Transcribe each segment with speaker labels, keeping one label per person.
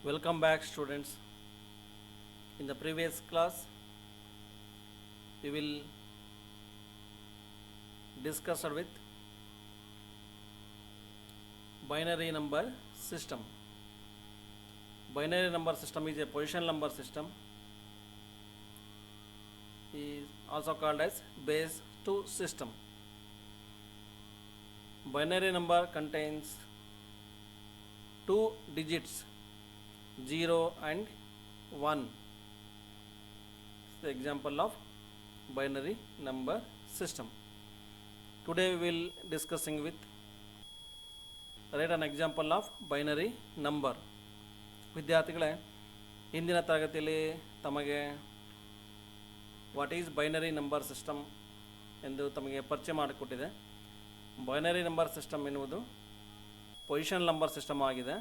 Speaker 1: Welcome back, students. In the previous class, we will discuss with binary number system. Binary number system is a position number system. Is also called as base 2 system. Binary number contains two digits 0 and 1. The example of binary number system. Today we will discussing with write an example of binary number. ವಿದ್ಯಾರ್ಥಿಗಳೇ, ಇಂದಿನ ತರಗತಿಯಲ್ಲಿ ತಮಗೆ what is binary number system ಎಂದು ತಮಗೆ ಪರಿಚಯ ಮಾಡಿಕೊಟ್ಟಿದೆ. Binary number system ಎನ್ನುವುದು position number system ಆಗಿದೆ.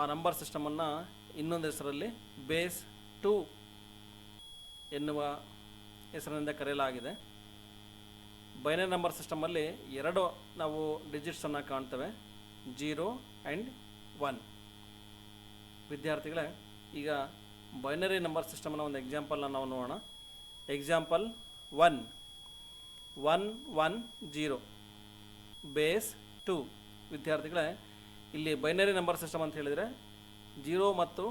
Speaker 1: ಆ ನಂಬರ್ ಸಿಸ್ಟಮನ್ನು ಇನ್ನೊಂದು ಹೆಸರಲ್ಲಿ ಬೇಸ್ 2 ಎನ್ನುವ ಹೆಸರಿನಿಂದ ಕರೆಯಲಾಗಿದೆ. ಬೈನರಿ ನಂಬರ್ ಸಿಸ್ಟಮಲ್ಲಿ ಎರಡು ನಾವು ಡಿಜಿಟ್ಸನ್ನು ಕಾಣ್ತೇವೆ, 0 ಆ್ಯಂಡ್ 1. ವಿದ್ಯಾರ್ಥಿಗಳೇ, ಈಗ ಬೈನರಿ ನಂಬರ್ ಸಿಸ್ಟಮ್ನ ಒಂದು ಎಕ್ಸಾಂಪಲ್ನ ನಾವು ನೋಡೋಣ. Example 1 1 1 0 base 2. ವಿದ್ಯಾರ್ಥಿಗಳೇ, ಇಲ್ಲಿ ಬೈನರಿ ನಂಬರ್ ಸಿಸ್ಟಮ್ ಅಂತ ಹೇಳಿದರೆ 0 ಮತ್ತು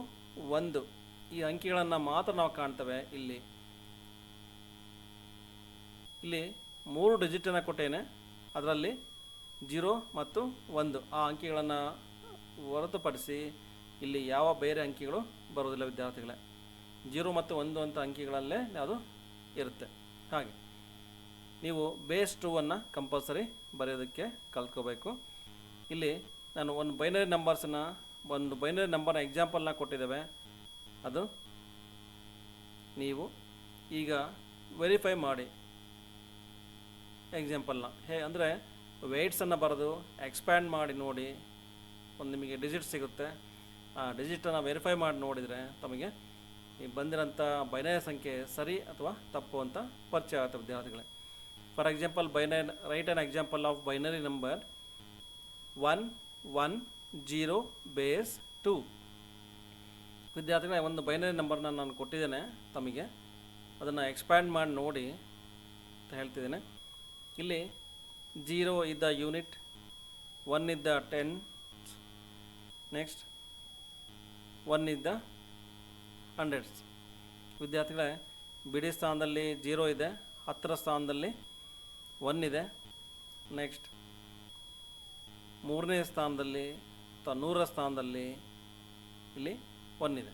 Speaker 1: 1 ಈ ಅಂಕಿಗಳನ್ನು ಮಾತ್ರ ನಾವು ಕಾಣ್ತೇವೆ. ಇಲ್ಲಿ 3 ಡಿಜಿಟನ್ನು ಕೊಟ್ಟೇನೆ, ಅದರಲ್ಲಿ 0 ಮತ್ತು 1 ಆ ಅಂಕಿಗಳನ್ನು ಹೊರತುಪಡಿಸಿ ಇಲ್ಲಿ ಯಾವ ಬೇರೆ ಅಂಕಿಗಳು ಬರೋದಿಲ್ಲ ವಿದ್ಯಾರ್ಥಿಗಳೇ. 0 ಮತ್ತು 1 ಅಂತ ಅಂಕಿಗಳಲ್ಲೇ ಅದು ಇರುತ್ತೆ. ಹಾಗೆ ನೀವು ಬೇಸ್ 2 ಕಂಪಲ್ಸರಿ ಬರೆಯೋದಕ್ಕೆ ಕಲ್ತ್ಕೋಬೇಕು. ಇಲ್ಲಿ ನಾನು ಒಂದು ಬೈನರಿ ನಂಬರ್ನ ಎಕ್ಸಾಂಪಲ್ನ ಕೊಟ್ಟಿದ್ದೇವೆ. ಅದು ನೀವು ಈಗ ವೆರಿಫೈ ಮಾಡಿ ಎಕ್ಸಾಂಪಲ್ನ ಅಂದರೆ ವೆಯ್ಟ್ಸನ್ನು ಬರೆದು ಎಕ್ಸ್ಪ್ಯಾಂಡ್ ಮಾಡಿ ನೋಡಿ, ಒಂದು ನಿಮಗೆ ಡಿಜಿಟ್ ಸಿಗುತ್ತೆ. ಆ ಡಿಜಿಟನ್ನು ವೆರಿಫೈ ಮಾಡಿ ನೋಡಿದರೆ ತಮಗೆ ಈ ಬಂದಿರೋಂಥ ಬೈನರಿ ಸಂಖ್ಯೆ ಸರಿ ಅಥವಾ ತಪ್ಪು ಅಂತ ಪರಿಚಯ ಆಗುತ್ತೆ ವಿದ್ಯಾರ್ಥಿಗಳೇ. For example, right on example of binary number 1 1 0 base 2. ವಿದ್ಯಾರ್ಥಿಗಳೇ, ಒಂದು ಬೈನರಿ ನಂಬರ್ನ ನಾನು ಕೊಟ್ಟಿದ್ದೇನೆ ತಮಗೆ, ಅದನ್ನು ಎಕ್ಸ್ಪ್ಯಾಂಡ್ ಮಾಡಿ ನೋಡಿ ಅಂತ ಹೇಳ್ತಿದ್ದೇನೆ. ಇಲ್ಲಿ 0 ಇದ್ದ ಯೂನಿಟ್, 1 ಇದ್ದ 10, ನೆಕ್ಸ್ಟ್ 1 ಇದ್ದ ಹಂಡ್ರೆಡ್ಸ್. ವಿದ್ಯಾರ್ಥಿಗಳೇ, ಬಿಡಿ ಸ್ಥಾನದಲ್ಲಿ 0 ಇದೆ, 10ರ ಸ್ಥಾನದಲ್ಲಿ 1 ಇದೆ, ನೆಕ್ಸ್ಟ್ 3ನೇ ಸ್ಥಾನದಲ್ಲಿ ಅಥವಾ 100ರ ಸ್ಥಾನದಲ್ಲಿ ಇಲ್ಲಿ 1 ಇದೆ.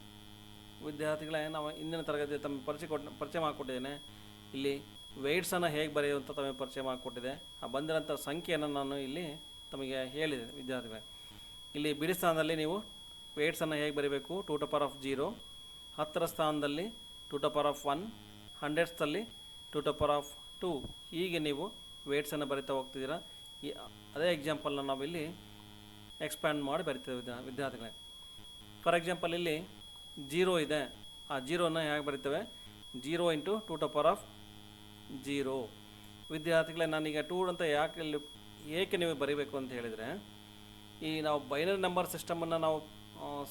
Speaker 1: ವಿದ್ಯಾರ್ಥಿಗಳೇ, ನಾವು ಇಂದಿನ ತರಗತಿ ತಮಗೆ ಪರಿಚಯ ಮಾಡಿಕೊಟ್ಟಿದ್ದೇನೆ. ಇಲ್ಲಿ ವೆಯ್ಟ್ಸನ್ನು ಹೇಗೆ ಬರೆಯುವಂಥ ತಮಗೆ ಪರಿಚಯ ಮಾಡಿಕೊಟ್ಟಿದೆ. ಆ ಬಂದಿರೋಂಥ ಸಂಖ್ಯೆಯನ್ನು ನಾನು ಇಲ್ಲಿ ತಮಗೆ ಹೇಳಿದೆ ವಿದ್ಯಾರ್ಥಿಗಳೇ. ಇಲ್ಲಿ ಬಿಡಿ ಸ್ಥಾನದಲ್ಲಿ ನೀವು ವೆಯ್ಟ್ಸನ್ನು ಹೇಗೆ ಬರೀಬೇಕು, 2^0, 10ರ ಸ್ಥಾನದಲ್ಲಿ 2^1, ಹಂಡ್ರೆಡ್ಸಲ್ಲಿ 2^2. ಹೀಗೆ ನೀವು ವೆಯ್ಟ್ಸನ್ನು ಬರಿತಾ ಹೋಗ್ತಿದ್ದೀರಾ. ಅದೇ ಎಕ್ಸಾಂಪಲ್ನ ನಾವಿಲ್ಲಿ ಎಕ್ಸ್ಪ್ಯಾಂಡ್ ಮಾಡಿ ಬರಿತೇವೆ ವಿದ್ಯಾರ್ಥಿಗಳೇ. ಫಾರ್ ಎಕ್ಸಾಂಪಲ್, ಇಲ್ಲಿ 0 ಇದೆ, ಆ 0ನ ಹೇಗೆ ಬರಿತೇವೆ, 0 × 2^0. ವಿದ್ಯಾರ್ಥಿಗಳೇ, ನಾನೀಗ 2 ಅಂತ ಏಕೆ ನೀವು ಬರೀಬೇಕು ಅಂತ ಹೇಳಿದರೆ, ಈ ನಾವು ಬೈನರಿ ನಂಬರ್ ಸಿಸ್ಟಮನ್ನು ನಾವು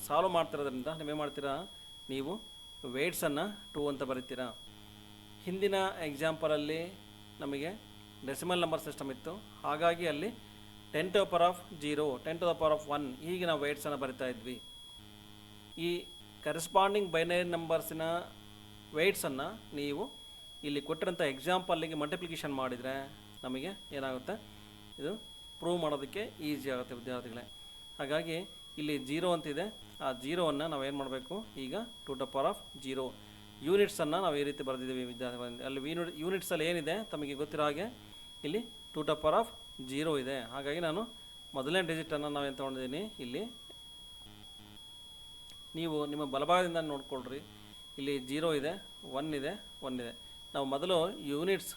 Speaker 1: ಸಾಲ್ವ್ ಮಾಡ್ತಿರೋದ್ರಿಂದ ನೀವೇನು ಮಾಡ್ತೀರಾ, ನೀವು ವೆಯ್ಟ್ಸನ್ನು 2 ಅಂತ ಬರಿತೀರಾ. ಹಿಂದಿನ ಎಕ್ಸಾಂಪಲಲ್ಲಿ ನಮಗೆ ಡೆಸಿಮಲ್ ನಂಬರ್ ಸಿಸ್ಟಮ್ ಇತ್ತು, ಹಾಗಾಗಿ ಅಲ್ಲಿ 10^0, 10^1 ಹೀಗೆ ನಾವು ವೆಯ್ಟ್ಸನ್ನು ಬರಿತಾ ಇದ್ವಿ. ಈ ಕರೆಸ್ಪಾಂಡಿಂಗ್ ಬೈನರಿ ನಂಬರ್ಸಿನ ವೆಯ್ಟ್ಸನ್ನು ನೀವು ಇಲ್ಲಿ ಕೊಟ್ಟಿರೋಂಥ ಎಕ್ಸಾಂಪಲ್ಲಿಗೆ ಮಲ್ಟಿಪ್ಲಿಕೇಶನ್ ಮಾಡಿದರೆ ನಮಗೆ ಏನಾಗುತ್ತೆ, ಇದು ಪ್ರೂವ್ ಮಾಡೋದಕ್ಕೆ ಈಸಿ ಆಗುತ್ತೆ ವಿದ್ಯಾರ್ಥಿಗಳೇ. ಹಾಗಾಗಿ ಇಲ್ಲಿ 0 ಅಂತಿದೆ, ಆ 0ವನ್ನು ನಾವು ಏನು ಮಾಡಬೇಕು, ಈಗ 2^0 ಯೂನಿಟ್ಸನ್ನು ನಾವು ಈ ರೀತಿ ಬರೆದಿದ್ದೀವಿ ವಿದ್ಯಾರ್ಥಿಗಳು. ಅಲ್ಲಿ ಯೂನಿಟ್ಸಲ್ಲಿ ಏನಿದೆ ತಮಗೆ ಗೊತ್ತಿರೋ ಹಾಗೆ ಇಲ್ಲಿ 2^0 ಇದೆ. ಹಾಗಾಗಿ ನಾನು ಮೊದಲನೇ ಡಿಜಿಟನ್ನು ನಾವೇನು ತೊಗೊಂಡಿದ್ದೀನಿ, ಇಲ್ಲಿ ನೀವು ನಿಮ್ಮ ಬಲಭಾಗದಿಂದ ನೋಡ್ಕೊಳ್ರಿ. ಇಲ್ಲಿ 0 ಇದೆ, 1 ಇದೆ, 1 ಇದೆ. ನಾವು ಮೊದಲು ಯೂನಿಟ್ಸ್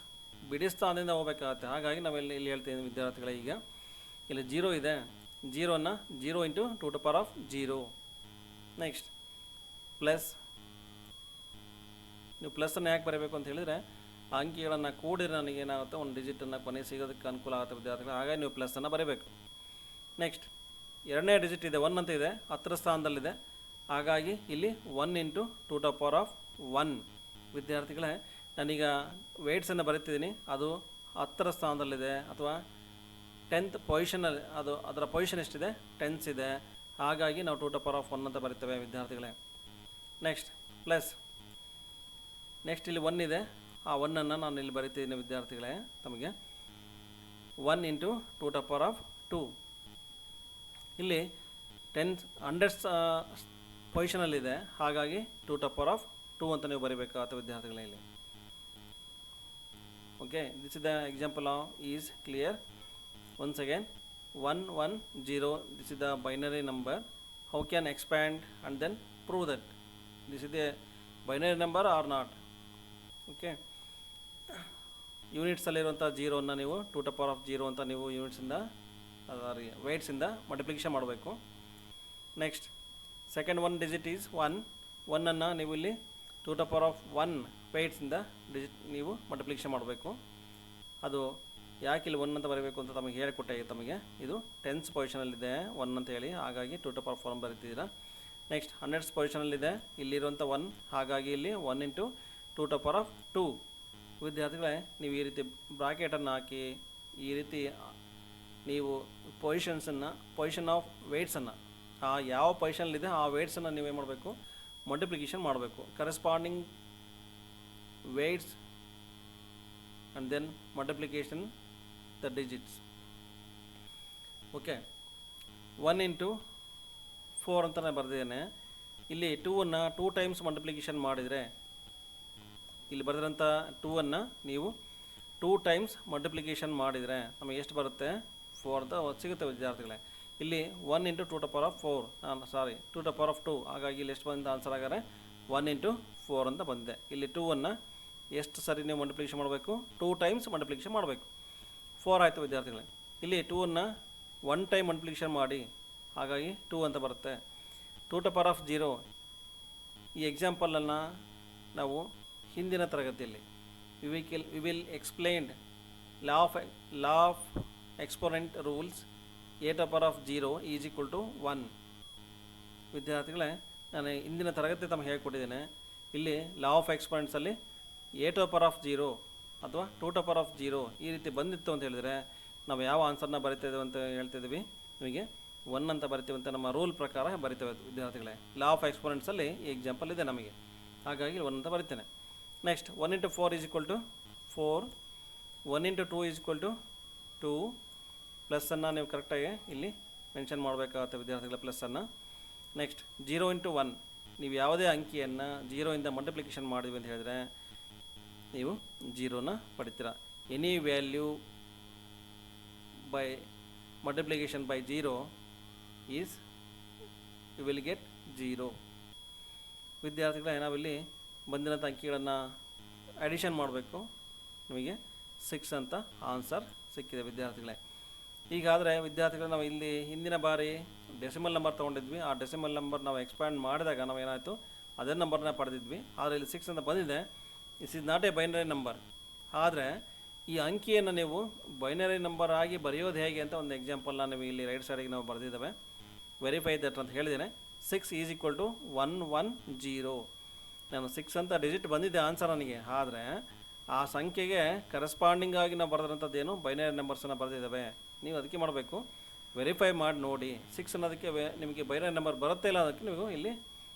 Speaker 1: ಬಿಡಿ ಸ್ಥಾನದಿಂದ ಹೋಗಬೇಕಾಗತ್ತೆ. ಹಾಗಾಗಿ ನಾವೆಲ್ಲಿ ಇಲ್ಲಿ ಹೇಳ್ತೀವಿ ವಿದ್ಯಾರ್ಥಿಗಳೇ, ಈಗ ಇಲ್ಲಿ 0 ಇದೆ, 0ನ್ನು 0 × 2^0. ನೆಕ್ಸ್ಟ್ ಪ್ಲಸ್, ನೀವು ಪ್ಲಸ್ಸನ್ನು ಯಾಕೆ ಬರೀಬೇಕು ಅಂತ ಹೇಳಿದರೆ, ಆ ಅಂಕಿಗಳನ್ನು ಕೂಡಿದ್ರೆ ನನಗೇನಾಗುತ್ತೆ, ಒಂದು ಡಿಜಿಟನ್ನು ಕೊನೆ ಸಿಗೋದಕ್ಕೆ ಅನುಕೂಲ ಆಗುತ್ತೆ ವಿದ್ಯಾರ್ಥಿಗಳು. ಹಾಗಾಗಿ ನೀವು ಪ್ಲಸ್ಸನ್ನು ಬರೀಬೇಕು. ನೆಕ್ಸ್ಟ್ ಎರಡನೇ ಡಿಜಿಟ್ ಇದೆ 1 ಅಂತ ಇದೆ, 10ರ ಸ್ಥಾನದಲ್ಲಿದೆ. ಹಾಗಾಗಿ ಇಲ್ಲಿ 1 into 2 to the power of 1. ವಿದ್ಯಾರ್ಥಿಗಳೇ, ನಾನೀಗ ವೇಟ್ಸನ್ನು ಬರೀತಿದ್ದೀನಿ. ಅದು 10ರ ಸ್ಥಾನದಲ್ಲಿದೆ ಅಥವಾ 10th ಪೊಸಿಷನಲ್ಲಿ, ಅದು ಅದರ ಪೊಸಿಷನ್ ಎಷ್ಟಿದೆ, 10th ಇದೆ. ಹಾಗಾಗಿ ನಾವು 2 ಟು ದ ಪವರ್ ಆಫ್ 1 ಅಂತ ಬರಿತೇವೆ ವಿದ್ಯಾರ್ಥಿಗಳೇ. ನೆಕ್ಸ್ಟ್ ಪ್ಲಸ್, ನೆಕ್ಸ್ಟ್ ಇಲ್ಲಿ 1 ಇದೆ, ಆ 1ಅನ್ನು ನಾನು ಇಲ್ಲಿ ಬರಿತಿದ್ದೀನಿ ವಿದ್ಯಾರ್ಥಿಗಳೇ. ತಮಗೆ 1 into 2 to the power of 2. ಇಲ್ಲಿ 100th ಪೊಸಿಷನಲ್ಲಿದೆ. ಹಾಗಾಗಿ 2 ಟು ದ ಪವರ್ ಆಫ್ 2 ಅಂತ ನೀವು ಬರೀಬೇಕಾಗುತ್ತೆ ವಿದ್ಯಾರ್ಥಿಗಳೇ ಇಲ್ಲಿ. Okay, this is the example of is clear. once again 1 1 0, this is the binary number. How can expand and then prove that this is the binary number or not? Okay, units ಅಲ್ಲಿರುವಂಥ 0ಅನ್ನು ನೀವು 2 to the power of 0 ಅಂತ ನೀವು ಯೂನಿಟ್ಸಿಂದ ವೇಟ್ಸಿಂದ multiplication ಮಾಡಬೇಕು. Next second 1 digit is 1ಅನ್ನು ನೀವು ಇಲ್ಲಿ 2 ಟು ದ ಪವರ್ ಆಫ್ 1 ವೇಟ್ಸಿಂದ ಡಿಜಿಟ್ ನೀವು ಮಲ್ಟಿಪ್ಲಿಕೇಶನ್ ಮಾಡಬೇಕು. ಅದು ಯಾಕೆ ಇಲ್ಲಿ 1 ಅಂತ ಬರಬೇಕು ಅಂತ ತಮಗೆ ಹೇಳಿಕೊಟ್ಟೆ. ತಮಗೆ ಇದು 10th ಪೊಸಿಷನಲ್ಲಿದೆ 1 ಅಂತ ಹೇಳಿ, ಹಾಗಾಗಿ 2 ಟು ದ ಪವರ್ 4 ಬರೀತಿದ್ದೀರಾ. ನೆಕ್ಸ್ಟ್ 100th ಪೊಸಿಷನಲ್ಲಿದೆ, ಇಲ್ಲಿರುವಂಥ 1, ಹಾಗಾಗಿ ಇಲ್ಲಿ 1 into 2 to the power of 2. ವಿದ್ಯಾರ್ಥಿಗಳೇ, ನೀವು ಈ ರೀತಿ ಬ್ರಾಕೆಟನ್ನು ಹಾಕಿ ಈ ರೀತಿ ನೀವು ಪೊಸಿಷನ್ ಆಫ್ ವೇಟ್ಸನ್ನು, ಆ ಯಾವ ಪೊಸಿಷನಲ್ಲಿದೆ ಆ ವೇಟ್ಸನ್ನು ನೀವೇನು ಮಾಡಬೇಕು, ಮಲ್ಟಿಪ್ಲಿಕೇಶನ್ ಮಾಡಬೇಕು. Corresponding weights and then multiplication the digits. Okay, 1 into 4 ಅಂತಲೇ ಬರೆದಿದ್ದೇನೆ. ಇಲ್ಲಿ 2ಅನ್ನು 2 ಟೈಮ್ಸ್ ಮಲ್ಟಿಪ್ಲಿಕೇಶನ್ ಮಾಡಿದರೆ, ಇಲ್ಲಿ ಬರೆದಿರೋಂಥ 2ಅನ್ನು ನೀವು 2 ಟೈಮ್ಸ್ ಮಲ್ಟಿಪ್ಲಿಕೇಶನ್ ಮಾಡಿದರೆ ನಮಗೆ ಎಷ್ಟು ಬರುತ್ತೆ, 4 ಅಂತ ಸಿಗುತ್ತೆ ವಿದ್ಯಾರ್ಥಿಗಳೇ. ಇಲ್ಲಿ 1 into 2 to the power of 4, 2 to the power of 2, ಹಾಗಾಗಿ ಇಲ್ಲಿ ಎಷ್ಟು ಬಂದಿದೆ ಆನ್ಸರ್ ಆಗಾರೆ 1 ಇಂಟು 4 ಅಂತ ಬಂದಿದೆ. ಇಲ್ಲಿ 2ಅನ್ನು ಎಷ್ಟು ಸರಿ ನೀವು ಮಲ್ಟಿಪ್ಲಿಕೇಶನ್ ಮಾಡಬೇಕು, 2 ಟೈಮ್ಸ್ ಮಲ್ಟಿಪ್ಲಿಕೇಶನ್ ಮಾಡಬೇಕು. 4 ಆಯಿತು ವಿದ್ಯಾರ್ಥಿಗಳೇ. ಇಲ್ಲಿ 2ಅನ್ನು 1 ಟೈಮ್ ಮಲ್ಟಿಪ್ಲಿಕೇಶನ್ ಮಾಡಿ, ಹಾಗಾಗಿ 2 ಅಂತ ಬರುತ್ತೆ. 2 ಟು ದ ಪವರ್ ಆಫ್ 0, ಈ ಎಕ್ಸಾಂಪಲನ್ನು ನಾವು ಹಿಂದಿನ ತರಗತಿಯಲ್ಲಿ we will explained law of exponent rules. a to the power of 0 is equal to 1. ವಿದ್ಯಾರ್ಥಿಗಳೇ, ನಾನು ಹಿಂದಿನ ತರಗತಿ ತಮಗೆ ಹೇಳಿಕೊಟ್ಟಿದ್ದೇನೆ. ಇಲ್ಲಿ ಲಾ ಆಫ್ ಎಕ್ಸ್ಪೋನೆಂಟ್ಸಲ್ಲಿ a to the power of 0 ಅಥವಾ 2 to the power of 0 ಈ ರೀತಿ ಬಂದಿತ್ತು ಅಂತ ಹೇಳಿದರೆ ನಾವು ಯಾವ ಆನ್ಸರ್ನ ಬರಿತಾಯಿದ್ದೇವೆ ಅಂತ ಹೇಳ್ತಿದ್ವಿ, ನಿಮಗೆ 1 ಅಂತ ಬರಿತೀವಿ ಅಂತ ನಮ್ಮ ರೂಲ್ ಪ್ರಕಾರ ಬರಿತೇವೆ ವಿದ್ಯಾರ್ಥಿಗಳೇ. ಲಾ ಆಫ್ ಎಕ್ಸ್ಪೋನೆಂಟ್ಸಲ್ಲಿ ಈ ಎಕ್ಸಾಂಪಲ್ ಇದೆ ನಮಗೆ, ಹಾಗಾಗಿ 1 ಅಂತ ಬರಿತೇನೆ. ನೆಕ್ಸ್ಟ್ 1 into 4 is equal to 4, 1 into 2 is equal to 2. ಪ್ಲಸ್ಸನ್ನು ನೀವು ಕರೆಕ್ಟಾಗಿ ಇಲ್ಲಿ ಮೆನ್ಷನ್ ಮಾಡಬೇಕಾಗುತ್ತೆ ವಿದ್ಯಾರ್ಥಿಗಳ ಪ್ಲಸ್ಸನ್ನು. ನೆಕ್ಸ್ಟ್ 0 ಇಂಟು 1, ನೀವು ಯಾವುದೇ ಅಂಕಿಯನ್ನು 0ಇಂದ ಮಲ್ಟಿಪ್ಲಿಕೇಶನ್ ಮಾಡಿದ್ವಿ ಅಂತ ಹೇಳಿದರೆ ನೀವು 0ನ ಪಡಿತೀರ. Any value by multiplication by 0 is you will get 0. ವಿದ್ಯಾರ್ಥಿಗಳೇ, ನಾವಿಲ್ಲಿ ಬಂದಿರೋಂಥ ಅಂಕಿಗಳನ್ನು ಅಡಿಷನ್ ಮಾಡಬೇಕು. ನಿಮಗೆ 6 ಅಂತ ಆನ್ಸರ್ ಸಿಕ್ಕಿದೆ ವಿದ್ಯಾರ್ಥಿಗಳೇ. ಹೀಗಾದರೆ ವಿದ್ಯಾರ್ಥಿಗಳು, ನಾವು ಇಲ್ಲಿ ಹಿಂದಿನ ಬಾರಿ ಡೆಸಿಮಲ್ ನಂಬರ್ ತೊಗೊಂಡಿದ್ವಿ. ಆ ಡೆಸಿಮಲ್ ನಂಬರ್ ನಾವು ಎಕ್ಸ್ಪ್ಯಾಂಡ್ ಮಾಡಿದಾಗ ನಾವು ಏನಾಯಿತು, ಅದೇ ನಂಬರ್ನ ಪಡೆದಿದ್ವಿ. ಆದರೆ ಇಲ್ಲಿ 6 ಅಂತ ಬಂದಿದೆ. This is not A binary number. ಆದರೆ ಈ ಅಂಕಿಯನ್ನು ನೀವು ಬೈನರಿ ನಂಬರ್ ಆಗಿ ಬರೆಯೋದು ಹೇಗೆ ಅಂತ ಒಂದು ಎಕ್ಸಾಂಪಲ್ನ ನೀವು ಇಲ್ಲಿ ರೈಟ್ ಸೈಡಿಗೆ ನಾವು ಬರೆದಿದ್ದೇವೆ. ವೆರಿಫೈ ದಟ್ ಅಂತ ಹೇಳಿದ್ದೇನೆ. 6 ಈಸ್ ಈಕ್ವಲ್ ಟು 110. ನಾನು 6 ಅಂತ ಡಿಜಿಟ್ ಬಂದಿದ್ದೆ ಆನ್ಸರ್ ನನಗೆ, ಆದರೆ ಆ ಸಂಖ್ಯೆಗೆ ಕರೆಸ್ಪಾಂಡಿಂಗ್ ಆಗಿ ನಾವು ಬರೆದಿರೋಂಥದ್ದೇನು ಬೈನರಿ ನಂಬರ್ಸನ್ನು ಬರೆದಿದ್ದಾವೆ. ನೀವು ಅದಕ್ಕೆ ಮಾಡಬೇಕು, ವೆರಿಫೈ ಮಾಡಿ ನೋಡಿ 6 ಅನ್ನೋದಕ್ಕೆ ನಿಮಗೆ ಬೈನರಿ ನಂಬರ್ ಬರುತ್ತೆ ಇಲ್ಲ ಅದಕ್ಕೆ ನೀವು ಇಲ್ಲಿ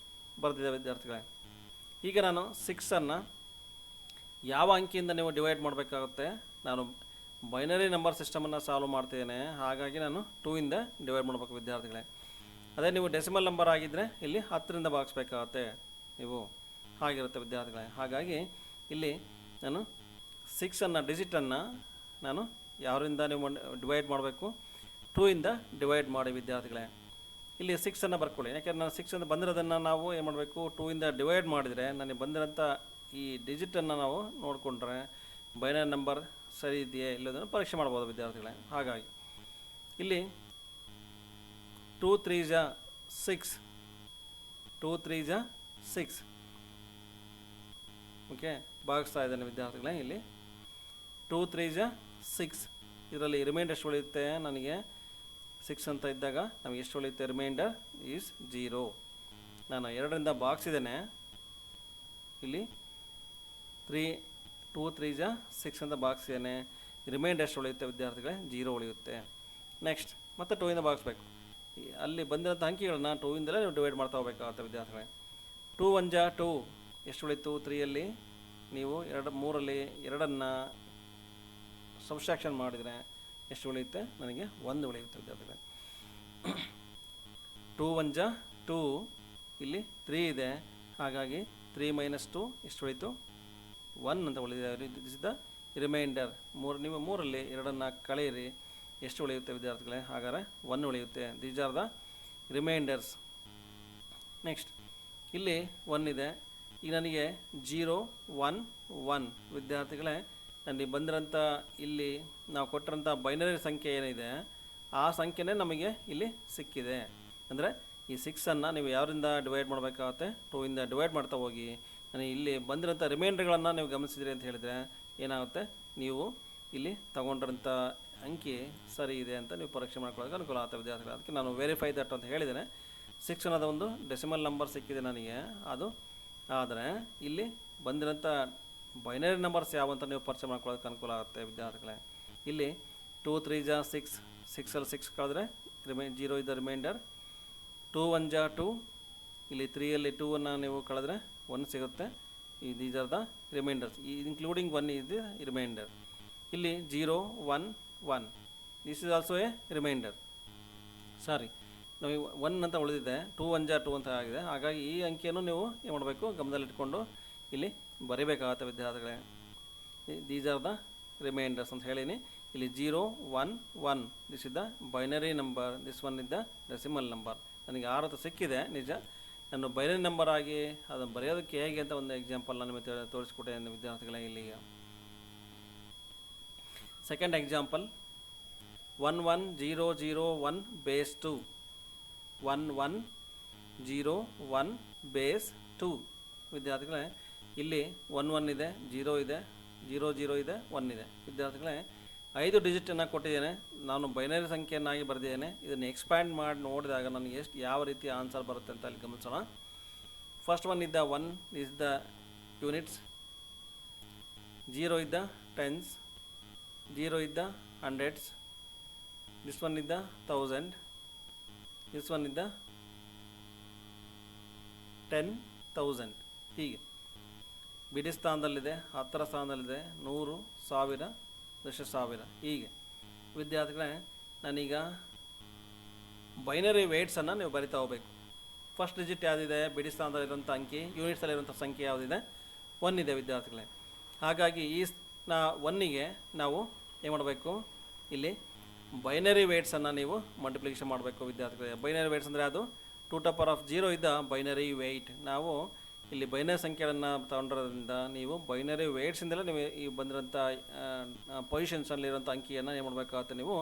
Speaker 1: ಬರೆದಿದೆ ವಿದ್ಯಾರ್ಥಿಗಳೇ. ಈಗ ನಾನು 6ಅನ್ನು ಯಾವ ಅಂಕಿಯಿಂದ ನೀವು ಡಿವೈಡ್ ಮಾಡಬೇಕಾಗುತ್ತೆ, ನಾನು ಬೈನರಿ ನಂಬರ್ ಸಿಸ್ಟಮನ್ನು ಸಾಲ್ವ್ ಮಾಡ್ತಿದ್ದೇನೆ, ಹಾಗಾಗಿ ನಾನು 2ಇಂದ ಡಿವೈಡ್ ಮಾಡಬೇಕು ವಿದ್ಯಾರ್ಥಿಗಳೇ. ಅದೇ ನೀವು ಡೆಸಿಮಲ್ ನಂಬರ್ ಆಗಿದ್ದರೆ ಇಲ್ಲಿ 10ರಿಂದ ಭಾಗಿಸ್ಬೇಕಾಗತ್ತೆ ನೀವು, ಹಾಗಿರುತ್ತೆ ವಿದ್ಯಾರ್ಥಿಗಳೇ. ಹಾಗಾಗಿ ಇಲ್ಲಿ ನಾನು 6ಅನ್ನು ಡಿಜಿಟನ್ನು ನಾನು ಯಾರಿಂದ ನೀವು ಡಿವೈಡ್ ಮಾಡಬೇಕು, 2ಇಂದ ಡಿವೈಡ್ ಮಾಡಿ ವಿದ್ಯಾರ್ಥಿಗಳೇ. ಇಲ್ಲಿ 6ಅನ್ನು ಬರ್ಕೊಳ್ಳಿ, ಯಾಕೆಂದರೆ ನಾನು 6 ಅಂತ ಬಂದಿರೋದನ್ನು ನಾವು ಏನು ಮಾಡಬೇಕು, 2ಇಂದ ಡಿವೈಡ್ ಮಾಡಿದರೆ ನನಗೆ ಬಂದಿರೋಂಥ ಈ ಡಿಜಿಟನ್ನು ನಾವು ನೋಡಿಕೊಂಡ್ರೆ ಬೈನರಿ ನಂಬರ್ ಸರಿ ಇದೆಯೇ ಇಲ್ಲೋದನ್ನು ಪರೀಕ್ಷೆ ಮಾಡ್ಬೋದು ವಿದ್ಯಾರ್ಥಿಗಳೇ. ಹಾಗಾಗಿ ಇಲ್ಲಿ 2 3 6, 2 3 6 ಓಕೆ ಭಾಗಿಸ್ತಾ ಇದ್ದೇನೆ ವಿದ್ಯಾರ್ಥಿಗಳೇ. ಇಲ್ಲಿ 2 3 6, ಇದರಲ್ಲಿ ರಿಮೈಂಡರ್ ಎಷ್ಟು ಉಳಿಯುತ್ತೆ ನನಗೆ 6 ಅಂತ ಇದ್ದಾಗ ನಮಗೆ ಎಷ್ಟು ಉಳಿಯುತ್ತೆ? Remainder is 0. ನಾನು 2ರಿಂದ ಭಾಗಿಸಿದ್ದೇನೆ, ಇಲ್ಲಿ 3 2 3 ಜ 6 ಅಂತ ಭಾಗಿಸಿದ್ದೇನೆ. ರಿಮೈಂಡರ್ ಎಷ್ಟು ಉಳಿಯುತ್ತೆ ವಿದ್ಯಾರ್ಥಿಗಳೇ? 0 ಉಳಿಯುತ್ತೆ. ನೆಕ್ಸ್ಟ್ ಮತ್ತೆ 2ಇಂದ ಭಾಗಿಸ್ಬೇಕು. ಅಲ್ಲಿ ಬಂದಿರೋಂಥ ಅಂಕಿಗಳನ್ನ 2ಇಂದಲೇ ನೀವು ಡಿವೈಡ್ ಮಾಡ್ತಾ ಹೋಗ್ಬೇಕಾಗುತ್ತೆ ವಿದ್ಯಾರ್ಥಿಗಳೇ. 2 1 ಜ 2 ಎಷ್ಟು ಉಳಿತು? 3ಯಲ್ಲಿ ನೀವು 3ರಲ್ಲಿ 2ಅನ್ನು ಸಬ್ಸ್ಟ್ರಾಕ್ಷನ್ ಮಾಡಿದರೆ ಎಷ್ಟು ಉಳಿಯುತ್ತೆ? ನನಗೆ 1 ಉಳಿಯುತ್ತೆ ವಿದ್ಯಾರ್ಥಿಗಳೇ. 2 1 ಜ 2, ಇಲ್ಲಿ 3 ಇದೆ, ಹಾಗಾಗಿ 3 - 2 ಎಷ್ಟು ಉಳಿತು? 1 ಅಂತ ಉಳಿದಿದೆ. This is the reminder. ನೀವು 3ರಲ್ಲಿ 2ಅನ್ನು ಕಳೆಯಿರಿ, ಎಷ್ಟು ಉಳಿಯುತ್ತೆ ವಿದ್ಯಾರ್ಥಿಗಳೇ? ಹಾಗಾದರೆ 1 ಉಳಿಯುತ್ತೆ. These are the reminders. Next ಇಲ್ಲಿ 1 ಇದೆ. ಈಗ ನನಗೆ 0 1 1 ವಿದ್ಯಾರ್ಥಿಗಳೇ, ನನಗೆ ಬಂದಿರೋಂಥ ಇಲ್ಲಿ ನಾವು ಕೊಟ್ಟಿರೋಂಥ ಬೈನರಿ ಸಂಖ್ಯೆ ಏನಿದೆ ಆ ಸಂಖ್ಯೆನೇ ನಮಗೆ ಇಲ್ಲಿ ಸಿಕ್ಕಿದೆ. ಅಂದರೆ ಈ 6ಅನ್ನು ನೀವು ಯಾರಿಂದ ಡಿವೈಡ್ ಮಾಡಬೇಕಾಗುತ್ತೆ? 2ಇಂದ ಡಿವೈಡ್ ಮಾಡ್ತಾ ಹೋಗಿ. ನನಗೆ ಇಲ್ಲಿ ಬಂದಿರೋಂಥ ರಿಮೈಂಡರ್ಗಳನ್ನು ನೀವು ಗಮನಿಸಿದ್ರಿ ಅಂತ ಹೇಳಿದರೆ ಏನಾಗುತ್ತೆ? ನೀವು ಇಲ್ಲಿ ತಗೊಂಡಿರೋಂಥ ಅಂಕಿ ಸರಿ ಇದೆ ಅಂತ ನೀವು ಪರೀಕ್ಷೆ ಮಾಡ್ಕೊಳ್ಳೋಕೆ ಅನುಕೂಲ ಆಗುತ್ತೆ ವಿದ್ಯಾರ್ಥಿಗಳು. ಅದಕ್ಕೆ ನಾನು ವೆರಿಫೈ ದಟ್ ಅಂತ ಹೇಳಿದ್ದೇನೆ. 6 ಅನ್ನೋದು ಒಂದು ಡೆಸಿಮಲ್ ನಂಬರ್ ಸಿಕ್ಕಿದೆ ನನಗೆ, ಅದು ಆದರೆ ಇಲ್ಲಿ ಬಂದಿರೋಂಥ ಬೈನರಿ ನಂಬರ್ಸ್ ಯಾವ ಅಂತ ನೀವು ಪರಿಚಯ ಮಾಡ್ಕೊಳ್ಳೋದಕ್ಕೆ ಅನುಕೂಲ ಆಗುತ್ತೆ ವಿದ್ಯಾರ್ಥಿಗಳೇ. ಇಲ್ಲಿ 2 3 ಜ 6, 6ಅಲ್ಲಿ 6 ಕಳೆದ್ರೆ 0 ಇದ್ದ ರಿಮೈಂಡರ್. 2 1 ಜ 2, ಇಲ್ಲಿ 3ಯಲ್ಲಿ 2ಅನ್ನು ನೀವು ಕಳೆದ್ರೆ 1 ಸಿಗುತ್ತೆ. These are the remainders, including 1 is the remainder. ಇಲ್ಲಿ 0 1 1, this is also a remainder. Sorry, ನಮಗೆ 1 ಅಂತ ಉಳಿದಿದೆ, 2 1 ಜ 2 ಅಂತ ಆಗಿದೆ. ಹಾಗಾಗಿ ಈ ಅಂಕಿಯನ್ನು ನೀವು ಏನು ಮಾಡಬೇಕು? ಗಮನದಲ್ಲಿಟ್ಕೊಂಡು ಇಲ್ಲಿ ಬರೀಬೇಕಾಗತ್ತೆ ವಿದ್ಯಾರ್ಥಿಗಳೇ. ದೀಸ್ ಆರ್ ದ ರಿಮೈಂಡರ್ಸ್ ಅಂತ ಹೇಳೀನಿ. ಇಲ್ಲಿ 0 1 1, this is the binary number, this one is the decimal number. ನನಗೆ 6 ಅಂತ ಸಿಕ್ಕಿದೆ ನಿಜ. ನಾನು ಬೈನರಿ ನಂಬರ್ ಆಗಿ ಅದನ್ನು ಬರೆಯೋದಕ್ಕೆ ಹೇಗೆ ಅಂತ ಒಂದು ಎಕ್ಸಾಂಪಲ್ ನಾನು ನಿಮಗೆ ತೋರಿಸ್ಕೊಟ್ಟೆ ವಿದ್ಯಾರ್ಥಿಗಳೇ. ಇಲ್ಲಿಗ ಸೆಕೆಂಡ್ ಎಕ್ಸಾಂಪಲ್, 1 1 0 0 1 ಬೇಸ್ 2, 1 1 0 1 ಬೇಸ್ 2 ವಿದ್ಯಾರ್ಥಿಗಳೇ. ಇಲ್ಲಿ 1 1 ಇದೆ, 0 ಇದೆ, 0 0 ಇದೆ, 1 ಇದೆ ವಿದ್ಯಾರ್ಥಿಗಳೇ. 5 ಡಿಜಿಟನ್ನು ಕೊಟ್ಟಿದ್ದೇನೆ, ನಾನು ಬೈನರಿ ಸಂಖ್ಯೆಯನ್ನಾಗಿ ಬರೆದಿದ್ದೇನೆ. ಇದನ್ನು ಎಕ್ಸ್ಪ್ಯಾಂಡ್ ಮಾಡಿ ನೋಡಿದಾಗ ನನಗೆ ಯಾವ ರೀತಿ ಆನ್ಸರ್ ಬರುತ್ತೆ ಅಂತ ಅಲ್ಲಿ ಗಮನಿಸೋಣ. ಫಸ್ಟ್ ಒನ್ ಇದ್ದ 1 ಇಸ್ ದ ಯೂನಿಟ್ಸ್, 0 ಇದ್ದ ಟೆನ್ಸ್, 0 ಇದ್ದ ಹಂಡ್ರೆಡ್ಸ್, ದಿಸ್ ಒನ್ ಇದ್ದ 1000, ದಿಸ್ ಒನ್ ಇದ್ದ 10,000. ಹೀಗೆ ಬಿಡಿ ಸ್ಥಾನದಲ್ಲಿದೆ, 10ರ ಸ್ಥಾನದಲ್ಲಿದೆ, 100 1000 10,000. ಹೀಗೆ ವಿದ್ಯಾರ್ಥಿಗಳೇ, ನಾನೀಗ ಬೈನರಿ ವೇಟ್ಸನ್ನು ನೀವು ಬರಿತಾ ಹೋಗಬೇಕು. ಫಸ್ಟ್ ಡಿಜಿಟ್ ಯಾವುದಿದೆ? ಬಿಡಿ ಸ್ಥಾನದಲ್ಲಿರುವಂಥ ಅಂಕಿ, ಯೂನಿಟ್ಸಲ್ಲಿರುವಂಥ ಸಂಖ್ಯೆ ಯಾವುದಿದೆ? 1 ಇದೆ ವಿದ್ಯಾರ್ಥಿಗಳೇ. ಹಾಗಾಗಿ ಈ 1ಗೆ ನಾವು ಏನು ಮಾಡಬೇಕು? ಇಲ್ಲಿ ಬೈನರಿ ವೇಟ್ಸನ್ನು ನೀವು ಮಲ್ಟಿಪ್ಲಿಕೇಶನ್ ಮಾಡಬೇಕು ವಿದ್ಯಾರ್ಥಿಗಳೇ. ಬೈನರಿ ವೇಟ್ಸ್ ಅಂದರೆ ಅದು 2 ಟು ಪವರ್ ಆಫ್ 0 ಇದ್ದ ಬೈನರಿ ವೇಟ್. ನಾವು ಇಲ್ಲಿ ಬೈನರಿ ಸಂಖ್ಯೆಗಳನ್ನು ತಗೊಂಡಿರೋದ್ರಿಂದ ನೀವು ಬೈನರಿ ವೇಟ್ಸಿಂದಲೇ ನೀವು ಈ ಬಂದಿರೋಂಥ ಪೊಸಿಷನ್ಸಲ್ಲಿರೋಂಥ ಅಂಕಿಯನ್ನು ಏನು ಮಾಡಬೇಕಾಗುತ್ತೆ? ನೀವು